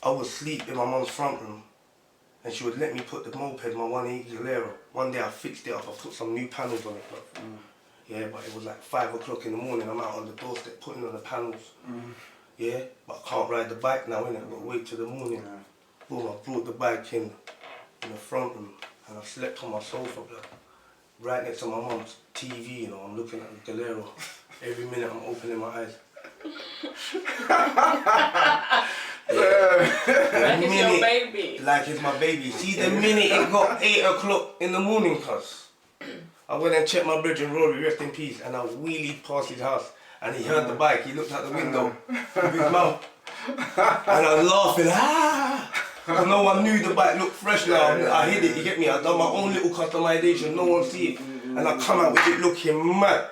I would sleep in my mum's front room, and she would let me put the moped, my 180 Galero. One day I fixed it up, I put some new panels on it, bruv. Yeah, but it was like 5 o'clock in the morning, I'm out on the doorstep putting on the panels. Yeah, but I can't ride the bike now, innit? I've got to wait till the morning. Boom, I brought the bike in the front room, and I slept on my sofa, bro. Right next to my mum's TV, you know, I'm looking at the Galero. Every minute I'm opening my eyes. Like it's your baby. Like it's my baby. See, the minute it got 8 o'clock in the morning, cuz, I went and checked my bridge and Rory, rest in peace, and I wheelied past his house, and he heard the bike, he looked out the window with his mouth, and I was laughing, because no one knew the bike looked fresh now. I hid it, you get me? I done my own little customization, no one see it, and I come out with it looking mad.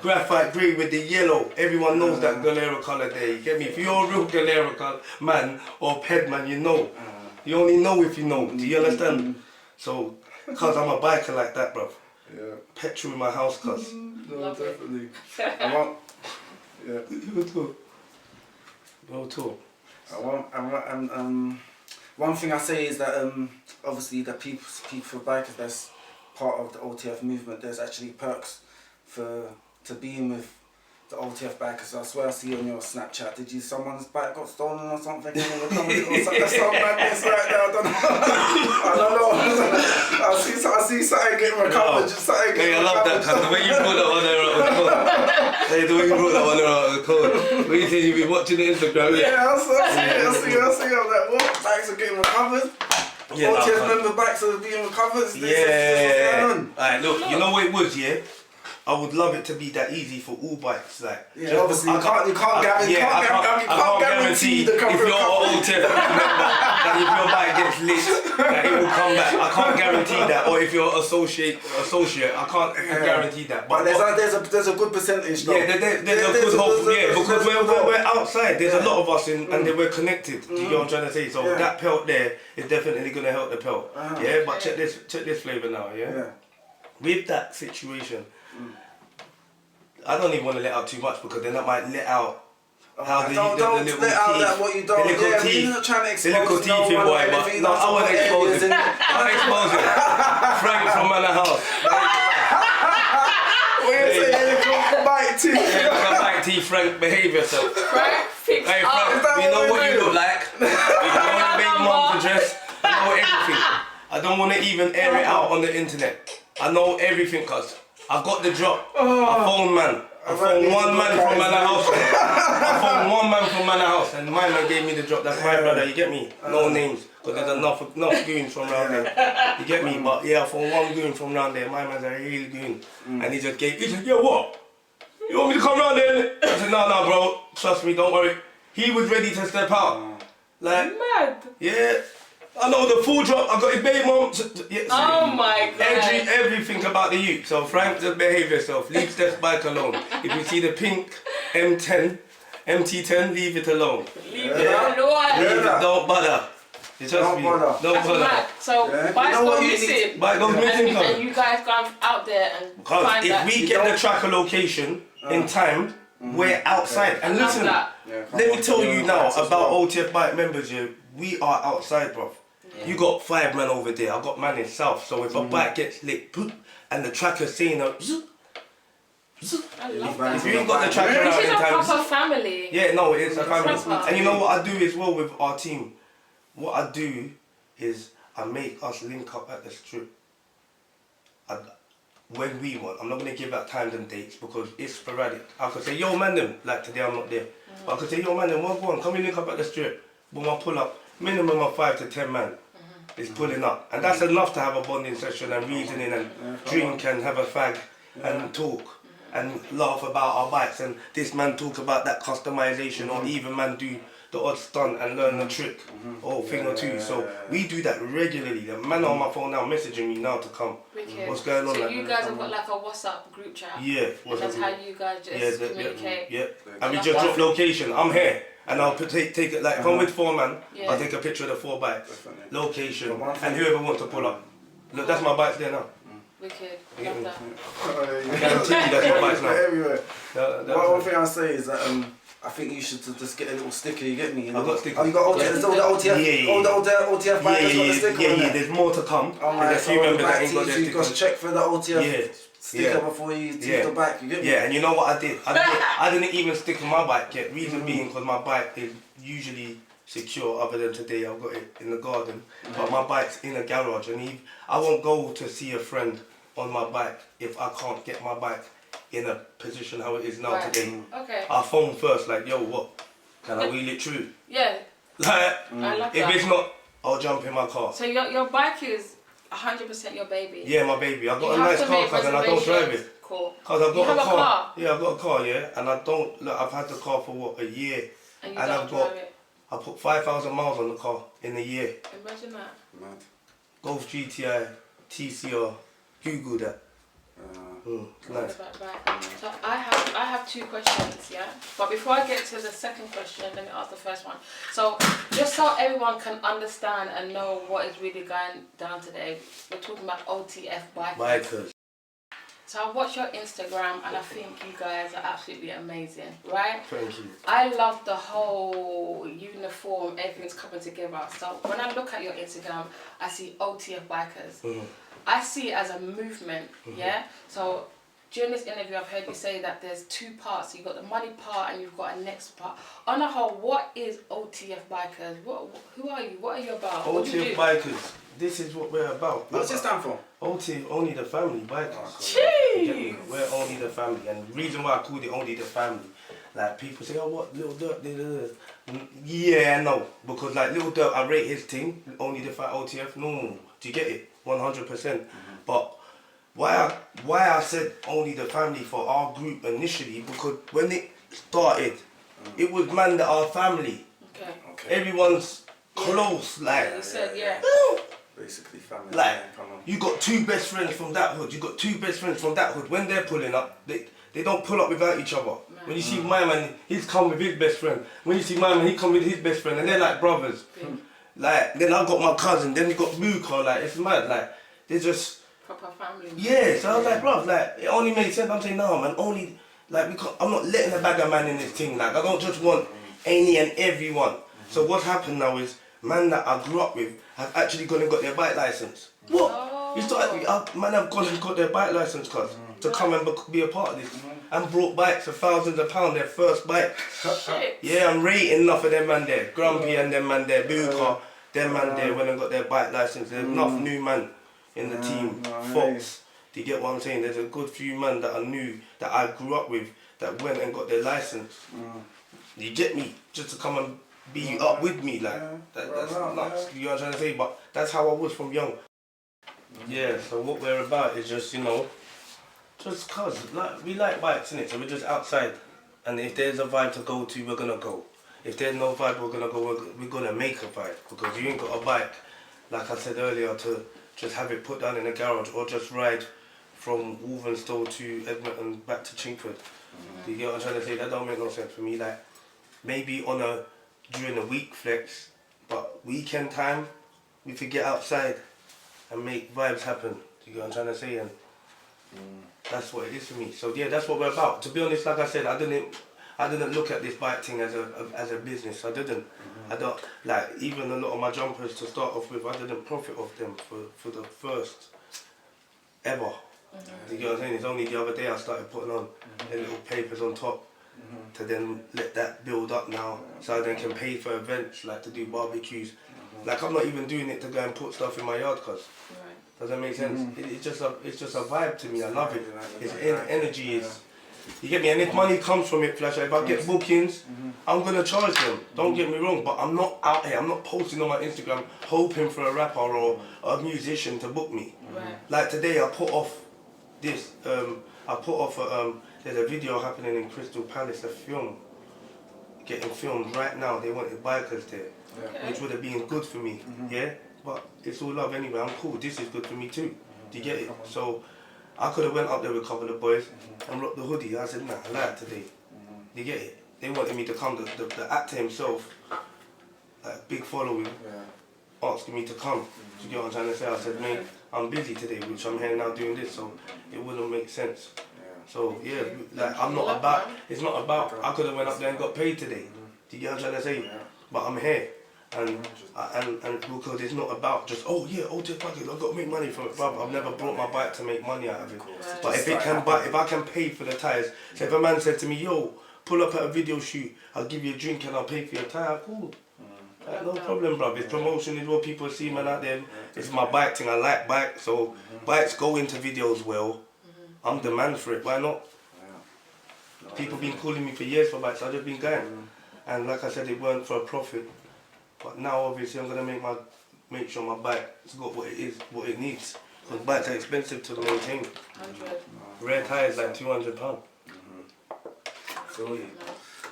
Graphite grey with the yellow, everyone knows that Galera colour there, you get me? If you're a real Galera man or ped man, you know. You only know if you know, do you understand? So, cuz I'm a biker like that, bruv. Yeah. Petrol in my house, cuz. No, definitely. I want. Yeah. No talk. One thing I say is that obviously the people for bikers that's part of the OTF movement. There's actually perks to being with the OTF bikers. I swear I see on your Snapchat. Did you someone's bike got stolen or something? There's some madness right there. I don't know. I see something getting recovered. Just something getting I love that, cuz the way you brought that one there out of the code. Hey, the way you brought that one there out of the code. When you said you've been watching the Instagram, yeah, I see. I'm like, what? Bikes are getting recovered. Yeah, OTF member bikes are being recovered. Yeah. Alright, look, you know what it was, yeah? I would love it to be that easy for all bikes, like. Yeah, obviously you can't guarantee the if you're old that if your bike gets lit, that it will come back. I can't guarantee that. Or if you're associate, I can't guarantee that. But there's a good percentage. Though. Yeah, there's a good hope. Yeah, because we're outside. There's a lot of us and we're connected. Do you know what I'm trying to say? So that pelt there is definitely gonna help the pelt. Yeah, but check this flavour now. Yeah. With that situation. I don't even want to let out too much because then I might let out how the little teeth. Let out that what you don't. The little teeth. You're not trying to expose the little teeth, no boy, but no, I want to expose it. I want to expose it. Frank from Manor House. What you say? Little bite teeth. Yeah, little bite teeth, Frank. Behave yourself. Frank, fix Hey up. Frank, we know what you look like. We know address. I know everything. I don't want to even air it out on the internet. I know everything, cuz I got the drop. I phoned man. I phoned one man from Manor House. I phoned one man from Manor House, and my man gave me the drop. That's my brother, you get me? No names, because there's enough goons from around there. You get me? But yeah, I phoned one goon from around there. My man's a real goon. And he said, yo, what? You want me to come around there? I said, no, bro. Trust me, don't worry. He was ready to step out. Like, mad. Yeah. I know the full drop, I got his baby mum. Oh my God. Everything about the youth. So Frank, just behave yourself. Leave Steph's bike alone. If you see the pink M10, MT10, leave it alone. Leave it alone. Leave it, don't bother. You trust me? Don't bother. Mad. So bikes go missing. Bike goes missing. And you guys go out there and find if that. we get the tracker location in time, we're outside. And listen, let me tell you now about OTF bike members here. We are outside, bro. You got 5 men over there, I got man in south, so if a bike gets lit, and the tracker's saying I love that. if you ain't got the tracker out in time... This is a proper family. Yeah, no, it's a family. And you know what I do as well with our team? What I do is I make us link up at the strip. When we want. I'm not going to give out times and dates because it's sporadic. I could say, yo man them, like today I'm not there. But I could say, yo man them, well, go on, come and link up at the strip. When I pull up, minimum of 5 to 10 man. Is pulling up, and that's enough to have a bonding session and reasoning and drink and have a fag and talk and laugh about our bikes, and this man talk about that customization, or even man do the odd stunt and learn the trick or thing or two. So we do that regularly. The man on my phone now messaging me now to come. Wicked. What's going on? So you guys have got like a WhatsApp group chat. Yeah. And that's how you guys just communicate. Yeah. And we just drop location. I'm here. And I'll take it, like, if I'm with 4 man, I'll take a picture of the 4 bikes, location, and whoever wants to pull up. Look, that's my bikes there now. Wicked. Love that. I guarantee you that's my bikes now. Everywhere. One thing I'll say is that I think you should just get a little sticker, you get me? I've got stickers. Oh, you got OTF? There's all the OTF? All the OTF bikes got the sticker on there? There's more to come. Alright, so you got to check for the OTF sticker before you take the bike, you get me? Yeah, and you know what I did? I didn't even stick on my bike yet. Reason being, because my bike is usually secure, other than today I've got it in the garden. But my bike's in a garage, and I won't go to see a friend on my bike if I can't get my bike in a position how it is now today. Okay. I'll phone first, like, yo, what? Can I wheel it through? Yeah. Like, I love if that. it's not, I'll jump in my car. So your bike is 100% your baby? Yeah, my baby. I've got a nice car, cause and I don't drive it. Cool. Cause I've got you have a car. A car? Yeah, I've got a car, yeah. And I don't, look, I've had the car for what, a year. And you don't drive it? I put 5,000 miles on the car in a year. Imagine that. Mad. Golf GTI, TCR, Google that. Nice. So I have 2 questions, yeah? But before I get to the second question, let me ask the first one. So just so everyone can understand and know what is really going down today, we're talking about OTF bikers. So I watch your Instagram and I think you guys are absolutely amazing, right? Thank you. I love the whole uniform, everything's coming together. So when I look at your Instagram, I see OTF bikers. I see it as a movement, yeah? So during this interview, I've heard you say that there's 2 parts. You've got the money part and you've got a next part. On the whole, what is OTF bikers? Who are you? What are you about? OTF bikers, this is what we're about. What's it stand for? OTF, only the family bikers. Jeez! We're only the family. And the reason why I called it only the family, like people say, oh, what, Little Dirt, yeah, no. Because like Little Dirt, I rate his thing, only the OTF, no. Do you get it? 100%. But why I said only the family for our group initially, because when it started, it was man that our family. Okay. Everyone's close, like. You said, yeah. Basically family. Like, you got 2 best friends from that hood, you got 2 best friends from that hood. When they're pulling up, they don't pull up without each other. Man. When you see my man, he's come with his best friend. When you see my man, he come with his best friend, and they're like brothers. Like, then I got my cousin, then you got Luca, like, it's mad, like, they're just... Proper family. Yeah, so I was like, bruv, like, it only made sense. I'm saying, no, man, only, like, I'm not letting a bag of man in this thing, like, I don't just want any and everyone. So what's happened now is, man that I grew up with have actually gone and got their bike license. What? Oh. You start, man have gone and got their bike license, cuz, to come and be a part of this. And brought bikes for thousands of pounds, their first bike. Shit. Yeah, I'm rating enough of them man there. Grumpy and them man there, Buka. Them man there when I got their bike license, there's enough new man in the team. Fox, do you get what I'm saying? There's a good few man that I knew, that I grew up with, that went and got their license. You get me? Just to come and be up with me, like that's nuts. You know what I'm trying to say? But that's how I was from young. Yeah. So what we're about is just, you know, just cause like we like bikes, innit? So we're just outside, and if there's a vibe to go to, we're gonna go. If there's no vibe, we're gonna go. We're gonna make a vibe, because you ain't got a bike, like I said earlier, to just have it put down in a garage or just ride from Walthamstow to Edmonton back to Chingford. You get what I'm trying to say? That don't make no sense for me. Like maybe during the week flex, but weekend time we could get outside and make vibes happen. You get what I'm trying to say? And that's what it is for me. So yeah, that's what we're about. To be honest, like I said, I didn't look at this bike thing as a business. I didn't. I don't, like, even a lot of my jumpers to start off with, I didn't profit off them for the first ever. You get what I'm saying? It's only the other day I started putting on the little papers on top to then let that build up now, so I then can pay for events, like to do barbecues. Like I'm not even doing it to go and put stuff in my yard, cause does that make sense? It's just a vibe to me. I love it. It's energy is. You get me? And if money comes from it, Flasher, if I get bookings, I'm gonna charge them. Don't get me wrong, but I'm not out here. I'm not posting on my Instagram hoping for a rapper or a musician to book me. Like today, I put off this. There's a video happening in Crystal Palace, a film getting filmed right now. They wanted bikers there, which would have been good for me. Yeah, but it's all love anyway. I'm cool. This is good for me too. Do you get it? So I could have went up there with a couple of boys and rocked the hoodie. I said, nah, I lied today. You get it? They wanted me to come. The actor himself, like big following, asking me to come. Do you get what I'm trying to say? I said, mate, I'm busy today, which I'm here now doing this, so it wouldn't make sense. So yeah, like I'm not about. It's not about. I could have went up there and got paid today. Do you get what I'm trying to say? But I'm here. And because it's not about just, oh yeah, OTF package, I've got to make money from it, brother. I've never brought my bike to make money out of it. But if I can pay for the tyres, so if a man said to me, yo, pull up at a video shoot, I'll give you a drink and I'll pay for your tyre, cool. Like, no problem, bruv. It's promotion, is what people see, man, out there. It's my bike thing. I like bikes, so bikes go into videos well. I'm the man for it. Why not? People been calling me for years for bikes. I've just been going, and like I said, it weren't for a profit. But now, obviously, I'm gonna make sure my bike's got what it is, what it needs. Because bikes are expensive to maintain. 100. Rare tyres like £200. So yeah.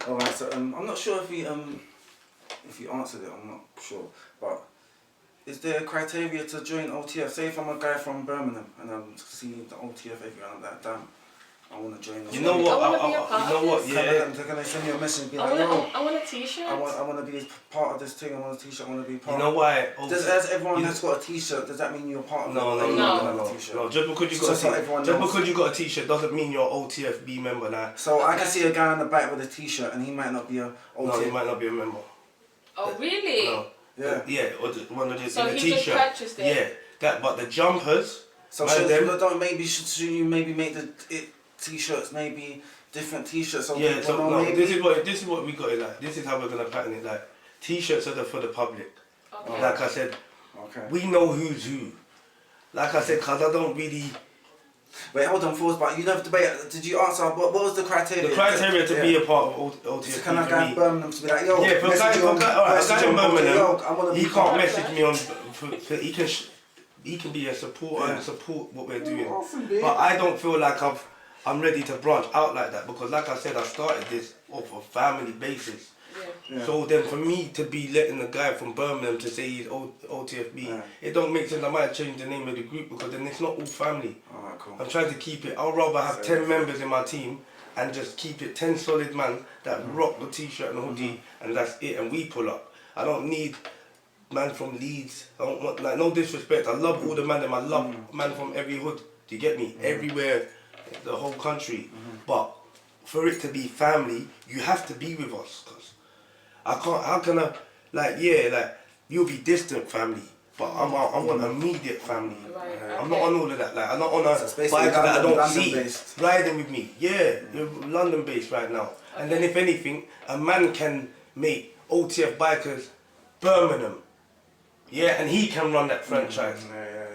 Alright, so I'm not sure if you answered it. I'm not sure, but is there a criteria to join OTF? Say if I'm a guy from Birmingham and I'm seeing the OTF everywhere, I'm like, damn, I want to join. You know what? Yeah. Can they send me a message and be like, yo, I want a t-shirt. I want to be part of this thing. I want a t-shirt. I want to be part. You know why? As everyone that's got a t-shirt, does that mean you're part of it? No. Just because you got a t-shirt doesn't mean you're an OTFB member now. So I can see a guy on the back with a t-shirt and he might not be a OTF. No, he might not be a member. Oh really? No. Yeah, or one of the so in a he t-shirt. just purchased it? Yeah, but the jumpers. So should you maybe make the t-shirts maybe different t-shirts? So yeah, so no, this is what we got it like. This is how we're gonna pattern it like. T-shirts are for the public. Okay. Like I said, we know who's who. Like I said, cause I don't really. Wait, hold on, Force, but you never debate. Did you answer what was the criteria? The criteria to be a part of OTF. So can I go to Birmingham to be like, yo, yeah, for a guy in Birmingham, he can't message me on. He can be a supporter and support what we're doing. But I don't feel like I'm ready to branch out like that, because like I said, I started this off a family basis. Yeah. So then for me to be letting the guy from Birmingham to say he's OTFB, it don't make sense. I might change the name of the group, because then it's not all family. Alright, cool. I'm trying to keep it. I'd rather have 10 members in my team and just keep it 10 solid man that rock the t-shirt and hoodie and that's it, and we pull up. I don't need man from Leeds. I don't want, like, no disrespect. I love all the man, and I love man from every hood. Do you get me? Everywhere, the whole country. But for it to be family, you have to be with us. Cause I can't. How can I? Like, yeah, like you'll be distant family, but I want immediate family. Right. I'm not on all of that. Like, I'm not on a bike that I don't see based. Riding with me. Yeah, you're London based right now. Okay. And then if anything, a man can make OTF bikers Birmingham. Yeah, and he can run that franchise.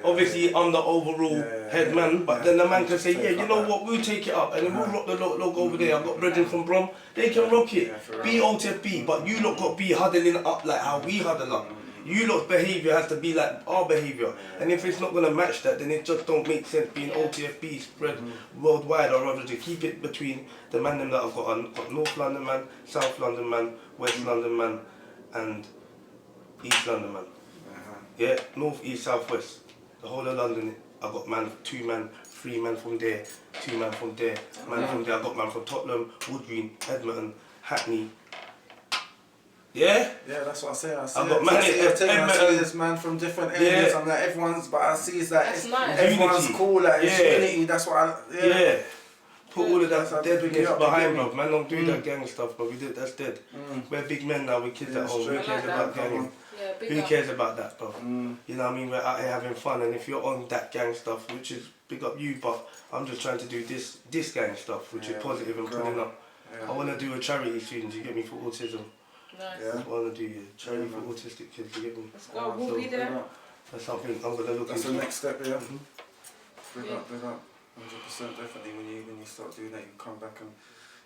Obviously, I'm the overall head man, but then the man can say, yeah, you know what, we'll take it up, and then we'll rock the logo over there. I've got brethren from Brom, they can rock it. Be OTFB, but you lot got to be huddling up like how we huddle up. You lot's behaviour has to be like our behaviour, and if it's not going to match that, then it just don't make sense being OTFB spread worldwide. I'd rather just keep it between the man them that I've got. I've got North London man, South London man, West London man, and East London man. Yeah, North, East, South, West. The whole of London, I got man, 2 man, 3 man from there, 2 man from there, man from there. I got man from Tottenham, Wood Green, Edmonton, Hackney. Yeah? Yeah, that's what I say. I got man I see this man from different areas. I'm like, everyone's, but I see it's like, everyone's unity. Cool, like, it's unity. That's what I, Put all of that deadness behind, bro. Man, don't do that gang stuff, bro. That's dead. We're big men now, we're kids at home. Who cares about gang? Who cares about that, bro? You know what I mean? We're out here having fun, and if you're on that gang stuff, which is big up you, but I'm just trying to do this gang stuff, which is positive and pulling up. I want to do a charity soon, do you get me, for autism. Nice. That's what I want to do, charity for autistic kids, do you get me? Let's go, we'll be there. That's something I'm going to look That's into. the next step, Big up. 100% definitely. When you start doing that, you can come back and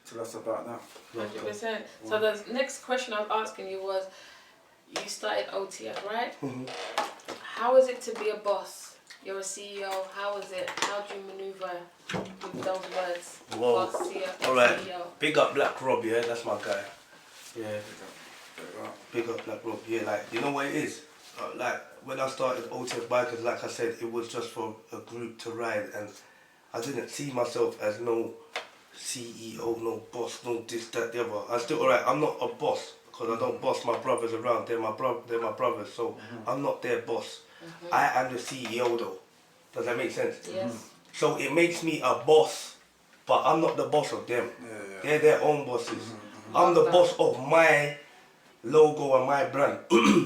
tell us about that. 100%. So the next question I was asking you was, you started OTF, right? How is it to be a boss? You're a CEO. How is it? How do you maneuver with those words? Whoa. Boss, CEO, Alright. CEO. Big up Black Rob, yeah, that's my guy. Yeah. Big up Black Rob. Yeah, like, you know what it is? Like, when I started OTF Bikers, like I said, it was just for a group to ride, and I didn't see myself as no CEO, no boss, no this, that, the other. I still, alright, I'm not a boss, because I don't boss my brothers around. They're my brothers, so I'm not their boss. I am the CEO though. Does that make sense? Yes. So it makes me a boss, but I'm not the boss of them. They're their own bosses. I'm the boss of my logo and my brand.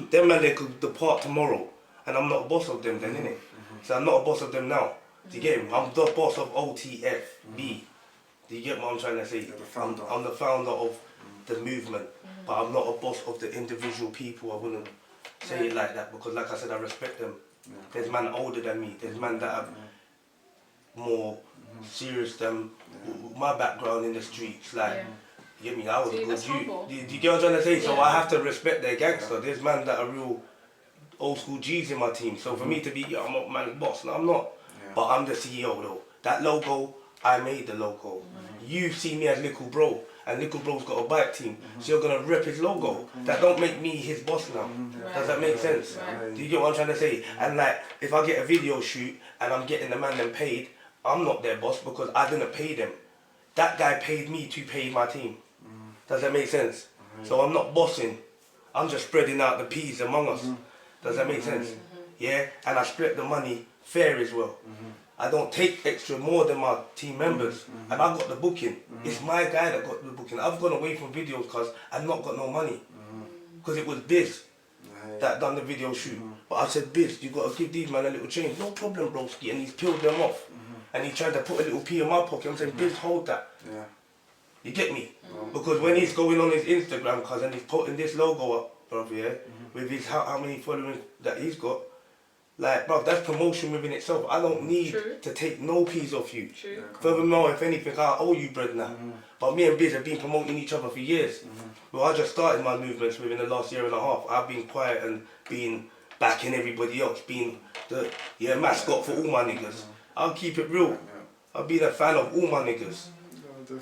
Them man, they could depart tomorrow, and I'm not a boss of them then, innit? So I'm not a boss of them now. Do you get me? I'm the boss of OTFB. Do you get what I'm trying to say? I'm the founder of the movement, but I'm not a boss of the individual people. I wouldn't say it like that, because like I said, I respect them. There's man older than me. There's man that have more serious than my background in the streets. Like, you get me? I was a good youth. Do you get what I'm trying to say? So I have to respect their gangster. There's man that are real old school G's in my team. So for me to be, I'm a man boss. No, I'm not. But I'm the CEO though. That logo, I made the logo. You see me as Little Bro, and Little Bro's got a bike team, so you're gonna rep his logo. That don't make me his boss now. Does that make sense? Do you get what I'm trying to say? And like, if I get a video shoot and I'm getting the man them paid, I'm not their boss because I didn't pay them. That guy paid me to pay my team. Does that make sense? So I'm not bossing. I'm just spreading out the peas among us. Does that make sense? Yeah, and I split the money fair as well. I don't take extra more than my team members, and I got the booking. It's my guy that got the booking. I've gone away from videos because I've not got no money, because it was Biz that done the video shoot. But I said, Biz, you got to give these man a little change. No problem, broski. And he's peeled them off, and he tried to put a little P in my pocket. I'm saying, Biz, hold that. You get me? Because when he's going on his Instagram, cause and he's putting this logo up, bro, with his how many followers that he's got. Like, bro, that's promotion within itself. I don't need to take no P's off you. Furthermore, if anything, I owe you bread now. But me and Biz have been promoting each other for years. Well, I just started my movements within the last year and a half. I've been quiet and been backing everybody else, being the mascot for all my niggas. I'll keep it real. I've been a fan of all my niggas.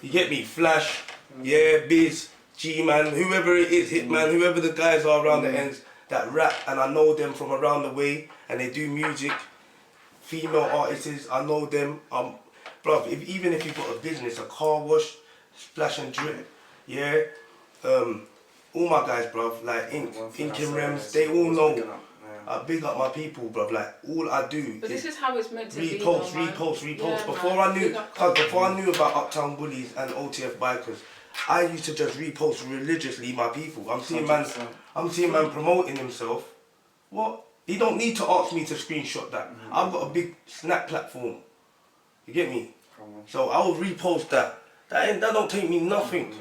You get me? Flash, Biz, G-Man, whoever it is, Hitman, whoever the guys are around the ends that rap, and I know them from around the way, and they do music. Female artists, I know them. Bruv, even if you've got a business, a car wash, Splash and Drip, all my guys, bruv, like Ink and Rems, they all know. I big up my people, bruv. Like, all I do but this is how it's meant to be. Repost. Before I knew about Uptown Bullies and OTF Bikers, I used to just repost religiously my people. I'm seeing man promoting himself. What? He don't need to ask me to screenshot that. I've got a big Snap platform. You get me? So I will repost that. That don't take me nothing.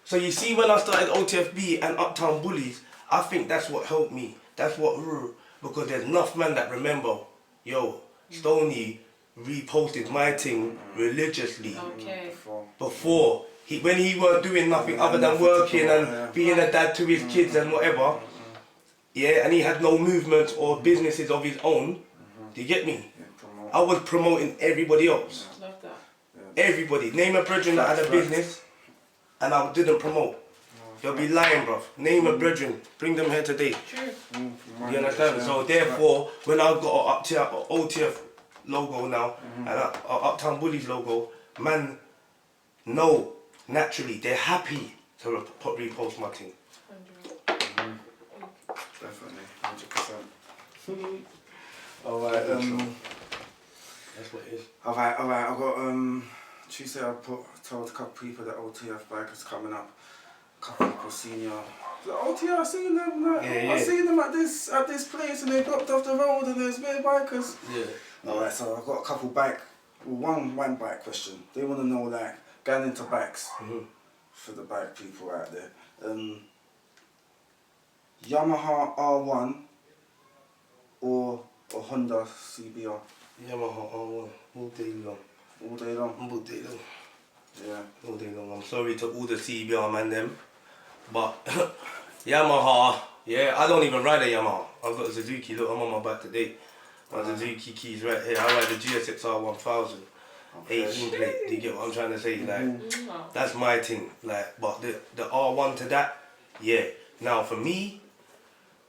So you see, when I started OTFB and Uptown Bullies, I think that's what helped me. That's what, because there's enough man that remember, yo, Stonie reposted my thing religiously Okay. before. When he weren't doing nothing other than working and being a dad to his kids and whatever. Yeah, and he had no movement or businesses of his own. Do you get me? I was promoting everybody else. Love that. Everybody. Name a brethren that had a business and I didn't promote. You'll be lying, bruv. Name a brethren. Bring them here today. True. You understand? So therefore, when I've got an OTF logo now and a Uptown Bullies logo, man, no, naturally, they're happy to repost my thing. Definitely, 100%. Alright, That's what it is. alright, I got Tuesday I told a couple people that OTF bike is coming up. A couple people seen you. OTF, I seen them. Like, Yeah. I seen them at this place and they blocked off the road and there's many bikers. Yeah. Alright, so I've got a couple one bike question. They want to know like going into bikes for the bike people out there. Yamaha R1 or a Honda CBR? Yamaha R1, all day long. All day long? All day long. Yeah. All day long. I'm sorry to all the CBR man them, but Yamaha, yeah, I don't even ride a Yamaha. I've got a Suzuki, look, I'm on my back today. My Suzuki keys right here. I ride the GSXR 1000. 18 plate, do you get what I'm trying to say? Like, that's my thing. Like, but the R1 to that, yeah. Now for me,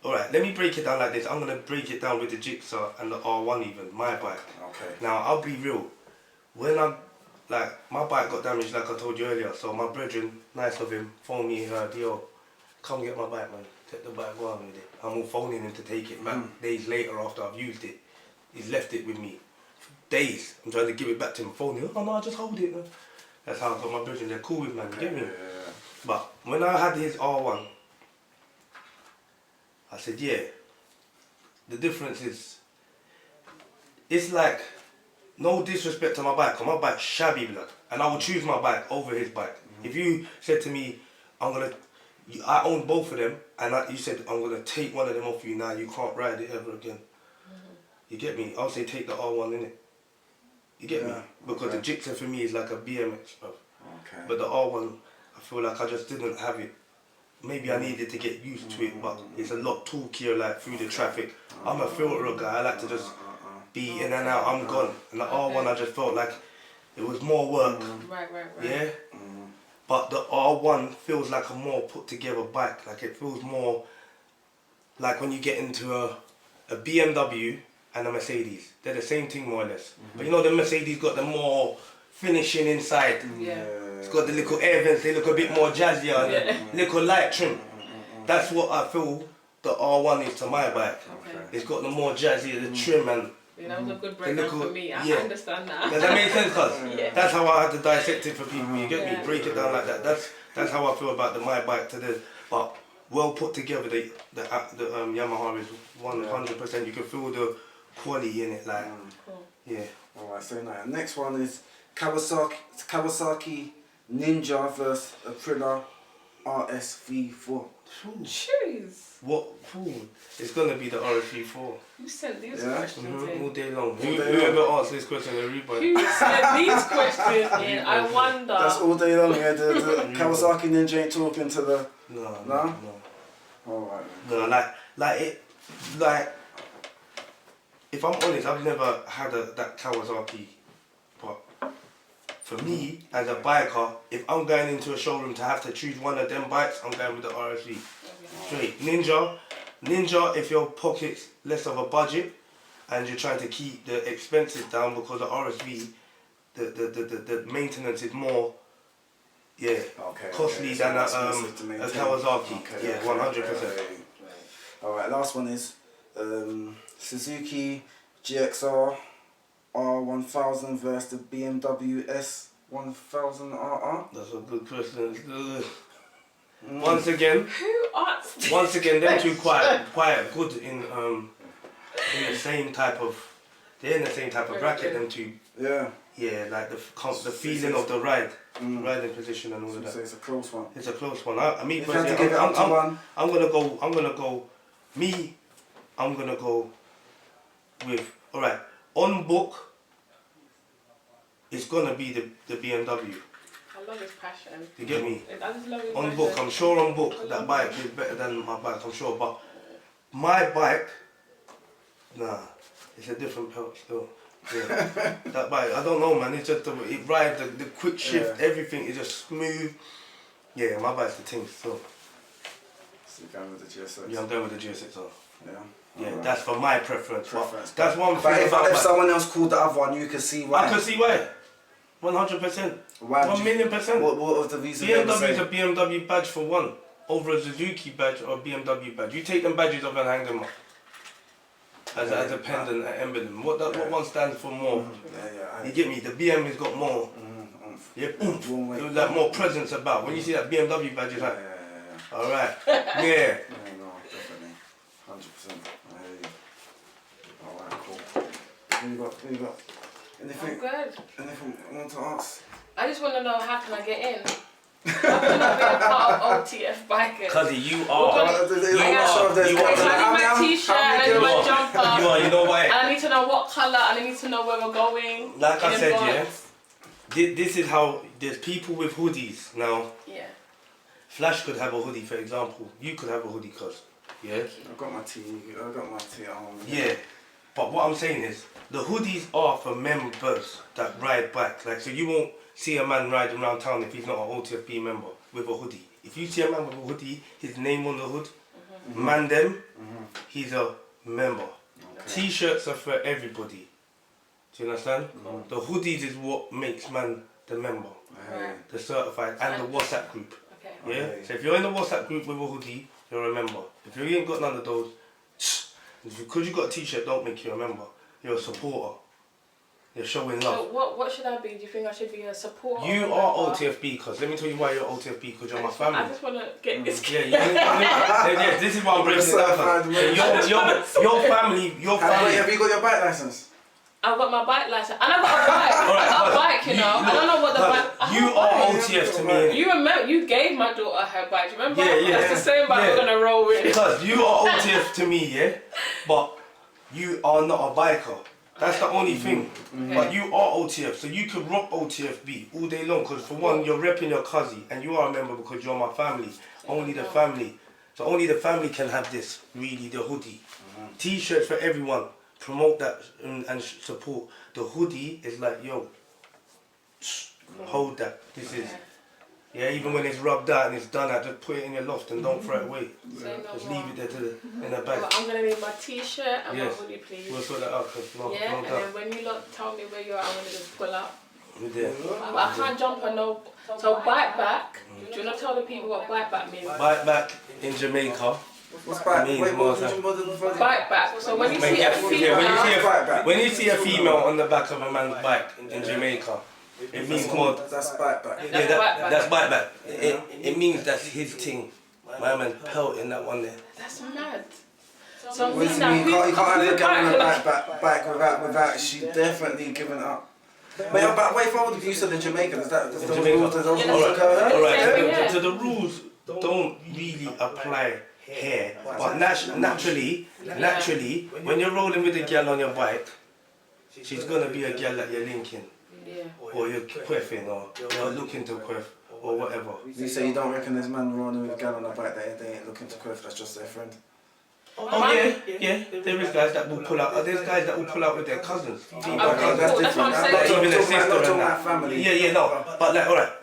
alright, let me break it down like this. I'm gonna break it down with the Jigsaw and the R1 even, my bike. Okay. Now I'll be real. When my bike got damaged like I told you earlier, so my brethren, nice of him, phoned me, yo, come get my bike, man. Take the bike, go on with it. I'm all phoning him to take it back. Days later after I've used it, he's left it with me. Days, I'm trying to give it back to him, phoning, oh no, just hold it, man. That's how I got my brethren, they're cool with, man, you get me? Yeah. But when I had his R1, I said, yeah, the difference is, it's like, no disrespect to my bike, because my bike's shabby, blood, and I would choose my bike over his bike. If you said to me, I own both of them, and you said, I'm going to take one of them off you now, you can't ride it ever again. You get me? I'll say take the R1 in it. You get me? Because the Jigsaw for me is like a BMX, bro. Okay. But the R1, I feel like I just didn't have it. Maybe I needed to get used to it, but it's a lot talkier, like through the traffic. I'm a filterer guy, I like to just be in and out, I'm gone. And the R1, I just felt like it was more work. Right. Yeah? But the R1 feels like a more put together bike. Like it feels more like when you get into a BMW and a Mercedes. They're the same thing more or less. But you know the Mercedes got the more finishing inside. Yeah. It's got the little air vents, they look a bit more jazzier, little light trim. That's what I feel the R1 is to my bike. Okay. It's got the more jazzier, the trim and... Yeah, that was a good breakdown for me. I understand that. Does that make sense, cuz? Yeah. That's how I had to dissect it for people, you get me? Break it down like that. That's how I feel about my bike to the... But well put together, the Yamaha is 100%. You can feel the quality in it, like... Cool. Yeah. Alright, so now next one is Kawasaki Ninja vs Aprilia RSV4. Choose. What? Ooh, it's gonna be the RSV4. Who sent these questions in? All day long. Whoever asked this question, everybody. Who sent these questions in? I wonder. That's all day long, yeah. The Kawasaki Ninja ain't talking to the... No. Alright. No, like, if I'm honest, I've never had that Kawasaki, but for me, as a biker, if I'm going into a showroom to have to choose one of them bikes, I'm going with the RSV. Straight. Ninja, if your pocket's less of a budget and you're trying to keep the expenses down, because the RSV, the maintenance is more, costly than a Kawasaki. Okay, 100%. Alright, last one is Suzuki GXR R1000 versus the BMW S1000RR. That's a good question. Once again, Who asked? Once again, them two quite good in the same type of. They're in the same type of bracket. Them two. Yeah. Yeah, like the feeling of the riding position and all of that. So it's a close one. It's a close one. Me If you had personally, to give it up to one. I'm gonna go. Me I'm gonna go with, alright, on book, it's gonna be the BMW. I love his passion. You get me? I just love his On passion. book, I'm sure on book that bike is better than my bike, I'm sure. But my bike, nah, it's a different pelt still. Yeah. That bike, I don't know, man. It's just it rides, the quick shift, everything is just smooth. Yeah, my bike's the thing still. So you're going with the GSX? Yeah, I'm going with the GSXR. Yeah. Yeah, Alright. that's for my preference. That's one thing But about if bike. someone else called the other one, you can see why. I can see why. 100%. Why would 1,000,000%. What was the reason? BMW is a BMW badge for one, over a Suzuki badge or a BMW badge. You take them badges off and hang them up as a pendant, an emblem. What one stands for more? You get me? The BM has got more. Yeah, it was like more presence about. When you see that BMW badge, it's like, all right, yeah. Yeah, no, definitely, 100%. I hear you. All right, cool. Who you got? Anything? I'm good. Anything I want to ask? I just want to know, how can I get in? How can I be a part of OTF bikers? Cuzzy, you I need my t-shirt, I need my jumper. You know why? And I need to know what colour, and I need to know where we're going. Like I said, advance. this is how, there's people with hoodies now. Yeah. Flash could have a hoodie, for example. You could have a hoodie, cuz. Yeah? I've got my tea on. Yeah. But what I'm saying is, the hoodies are for members that ride bikes. Like, so you won't see a man riding around town if he's not an OTFB member with a hoodie. If you see a man with a hoodie, his name on the hood, man them, he's a member. Okay. T-shirts are for everybody. Do you understand? The hoodies is what makes man the member. Right. The certified and the WhatsApp group. Okay. Yeah? So if you're in the WhatsApp group with a hoodie, you're a member. If you ain't got none of those, because you got a t-shirt don't make you a member. You're a supporter. You're showing love. So what should I be? Do you think I should be a supporter? You are OTFB, because let me tell you why you're OTFB, because you're my family. I just want to get this. Yeah, this is why I'm breaking it down. Your family. Have you got your bike license? I've got my bike license and I've got a bike. I got a bike, you know. I don't know what the bike. You are OTF to me. You remember? You gave my daughter her bike. Do you remember? Yeah. That's the same bike we're gonna roll with. Because you are OTF to me, yeah. But you are not a biker. That's the only thing. Okay. But you are OTF, so you could rock OTFB all day long. Because for one, you're repping your cousin, and you are a member because you're my family. Only the family. So only the family can have this. Really, the hoodie. T-shirts for everyone. Promote that and support. The hoodie is like, yo, hold that. This is, yeah, even when it's rubbed out and it's done out, just put it in your loft and don't throw it away. Just leave it there in the bag. Well, I'm going to need my t-shirt and my hoodie, please. We'll sort that out. Yeah, and then when you lot tell me where you are, I'm going to just pull up. Yeah. But I can't jump on no. So bike back, do you want to tell the people what bike back means? Bike back in Jamaica. What's bike? Bike back. So when you see a female, when you see a female on the back of a man's bike in Jamaica, it means more. That's bike back. Yeah, that's bike back. It means that's his thing. My man's pelting that one there. That's mad. So you can't have a girl on a bike without she definitely giving up. But wait, for if you said in Jamaica, does the rules Alright, so the rules don't really apply here, but naturally, when you're rolling with a girl on your bike, she's gonna be a girl that you're linking, or you're quiffing, or you're looking to quiff, or whatever. You say you don't reckon there's man rolling with a girl on the bike that they ain't looking to quiff, that's just their friend? Oh yeah, there is guys that will pull out. There's guys that will pull out with their cousins. That's different. That's what I'm saying. Not even their sister and that. Family. Yeah, no. But like, alright,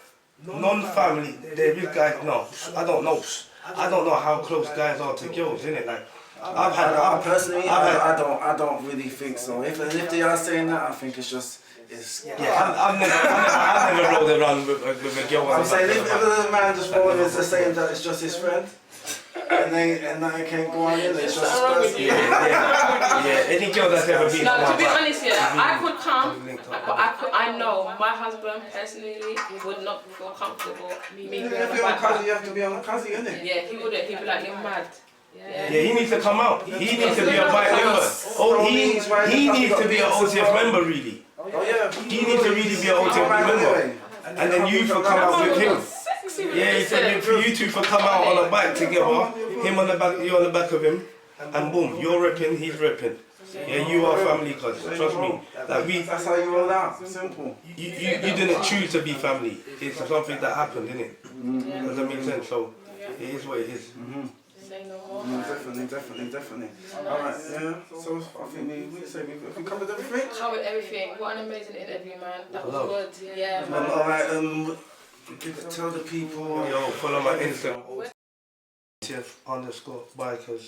non-family. There is guys. No, I don't know. I don't know how close guys are to girls, innit? Like, I don't really think so. If they are saying that, I think it's just. I've never rolled around with a girl. I'm saying if the man just rolling is saying that it's just his friend. And they can't go on in there. It's just any girl that's ever been. No, to be honest, I could come, but I know my husband personally would not feel comfortable me being on the bike. You have to be on the cousin, innit? Yeah, he wouldn't. He'd be like, you're mad. Yeah, he needs to come out. He needs to be a bike member. Oh, he needs to be an OTF member, really. Oh yeah. He needs to really be an OTF member. And then you for come out with him. Yeah, for you two for come out on a bike together, him on the back, you on the back of him, and boom, you're ripping, he's ripping. Yeah, you are family, cuz. Trust me. Like That's how you roll out. Simple. you didn't choose to be family. It's something that happened, innit? Does that make sense? So it is what it is. Say no more. Definitely. Alright, yeah. So I think we covered everything. Covered everything. What an amazing interview, man. That was good. Yeah, man. Alright, tell the people. Yo, follow my Instagram. OTF_bikers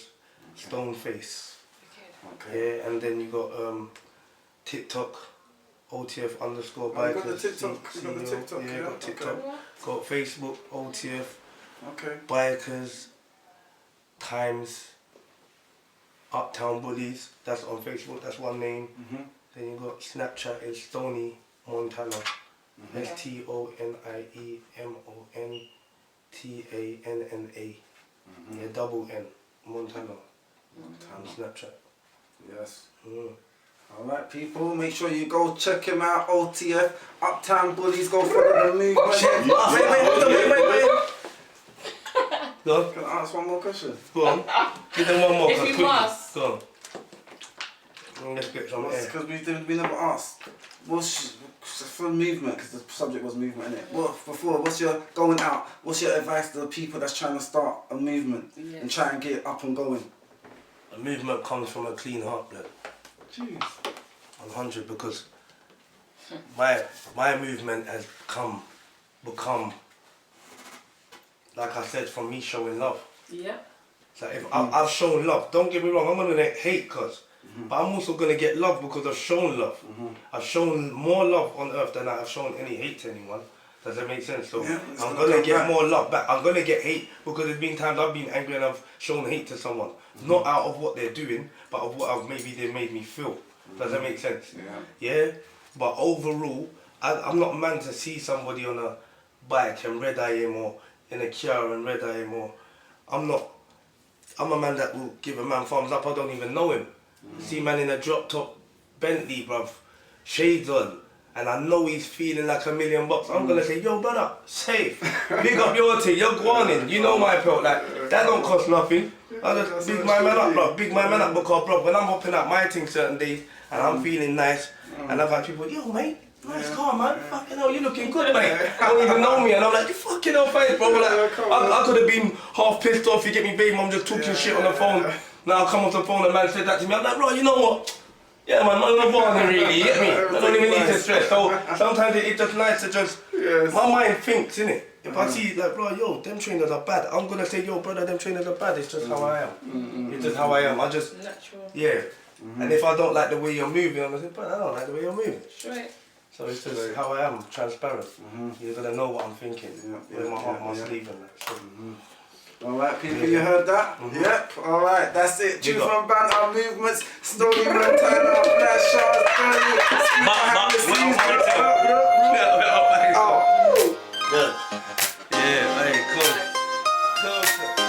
Stoneface. Okay. Yeah, and then you got TikTok, OTF_bikers. Got the TikTok. You got the TikTok. Yeah, got TikTok. Got Facebook, OTF. Okay. Bikers times Uptown Bullies. That's on Facebook. That's one name. Then you got Snapchat. It's Stonie Montana. STONIEMONTANNA. Yeah, double N. Montana. On Snapchat. Yes. Alright people, make sure you go check him out, OTF, Uptown Bullies, go follow the movement. Wait. Go on. Can I ask one more question? Go on. Give them one more. If you must. Go on. Let's get some air. Because we never asked. For movement, because the subject was movement, innit? What's your going out? What's your advice to the people that's trying to start a movement and try and get it up and going? A movement comes from a clean heart, blood. Jeez. 100, because my movement has become, like I said, from me showing love. Yeah. It's like if I've shown love, don't get me wrong, I'm gonna get hate, but I'm also gonna get love because I've shown love. I've shown more love on earth than I've shown any hate to anyone. Does that make sense? So I'm gonna get more love back. I'm gonna get hate because there's been times I've been angry and I've shown hate to someone. Not out of what they're doing, but of what maybe they made me feel. Does that make sense? Yeah? But overall, I'm not a man to see somebody on a bike and red eye him, or in a car and red eye him, or I'm a man that will give a man thumbs up. I don't even know him. See man in a drop top Bentley, bruv, shades on, and I know he's feeling like $1 million. I'm gonna say, yo brother, safe, big up your thing, you're going. You know my pelt, like that don't cost nothing. I just big my man up, bro. Big my man up because, bro, when I'm hopping up my thing certain days and I'm feeling nice, and I've had people, yo mate, nice car man, fucking hell, you looking good mate. I don't even know me, and I'm like, you fucking hell face, bro. Like, I could have been half pissed off, you get me, baby mum just talking shit on the phone. Now I come off the phone and man said that to me, I'm like, bro, you know what? Yeah man, I'm not bothering really, you get me? I don't even need to stress. So sometimes it's just nice to just, my mind thinks, innit? If I see like, bro, yo, them trainers are bad, I'm gonna say, yo brother, them trainers are bad. It's just how I am. It's just how I am. I just, natural. Yeah. And if I don't like the way you're moving, I'm gonna say, brother, I don't like the way you're moving. Straight. So it's just how I am, transparent. You're gonna know what I'm thinking. With my heart, my sleeve and that. So. Alright people, you heard that? Yep, alright, that's it. Truth from Bantz, our movements, Stonie, Montana, Flash, Yeah, hey, cool.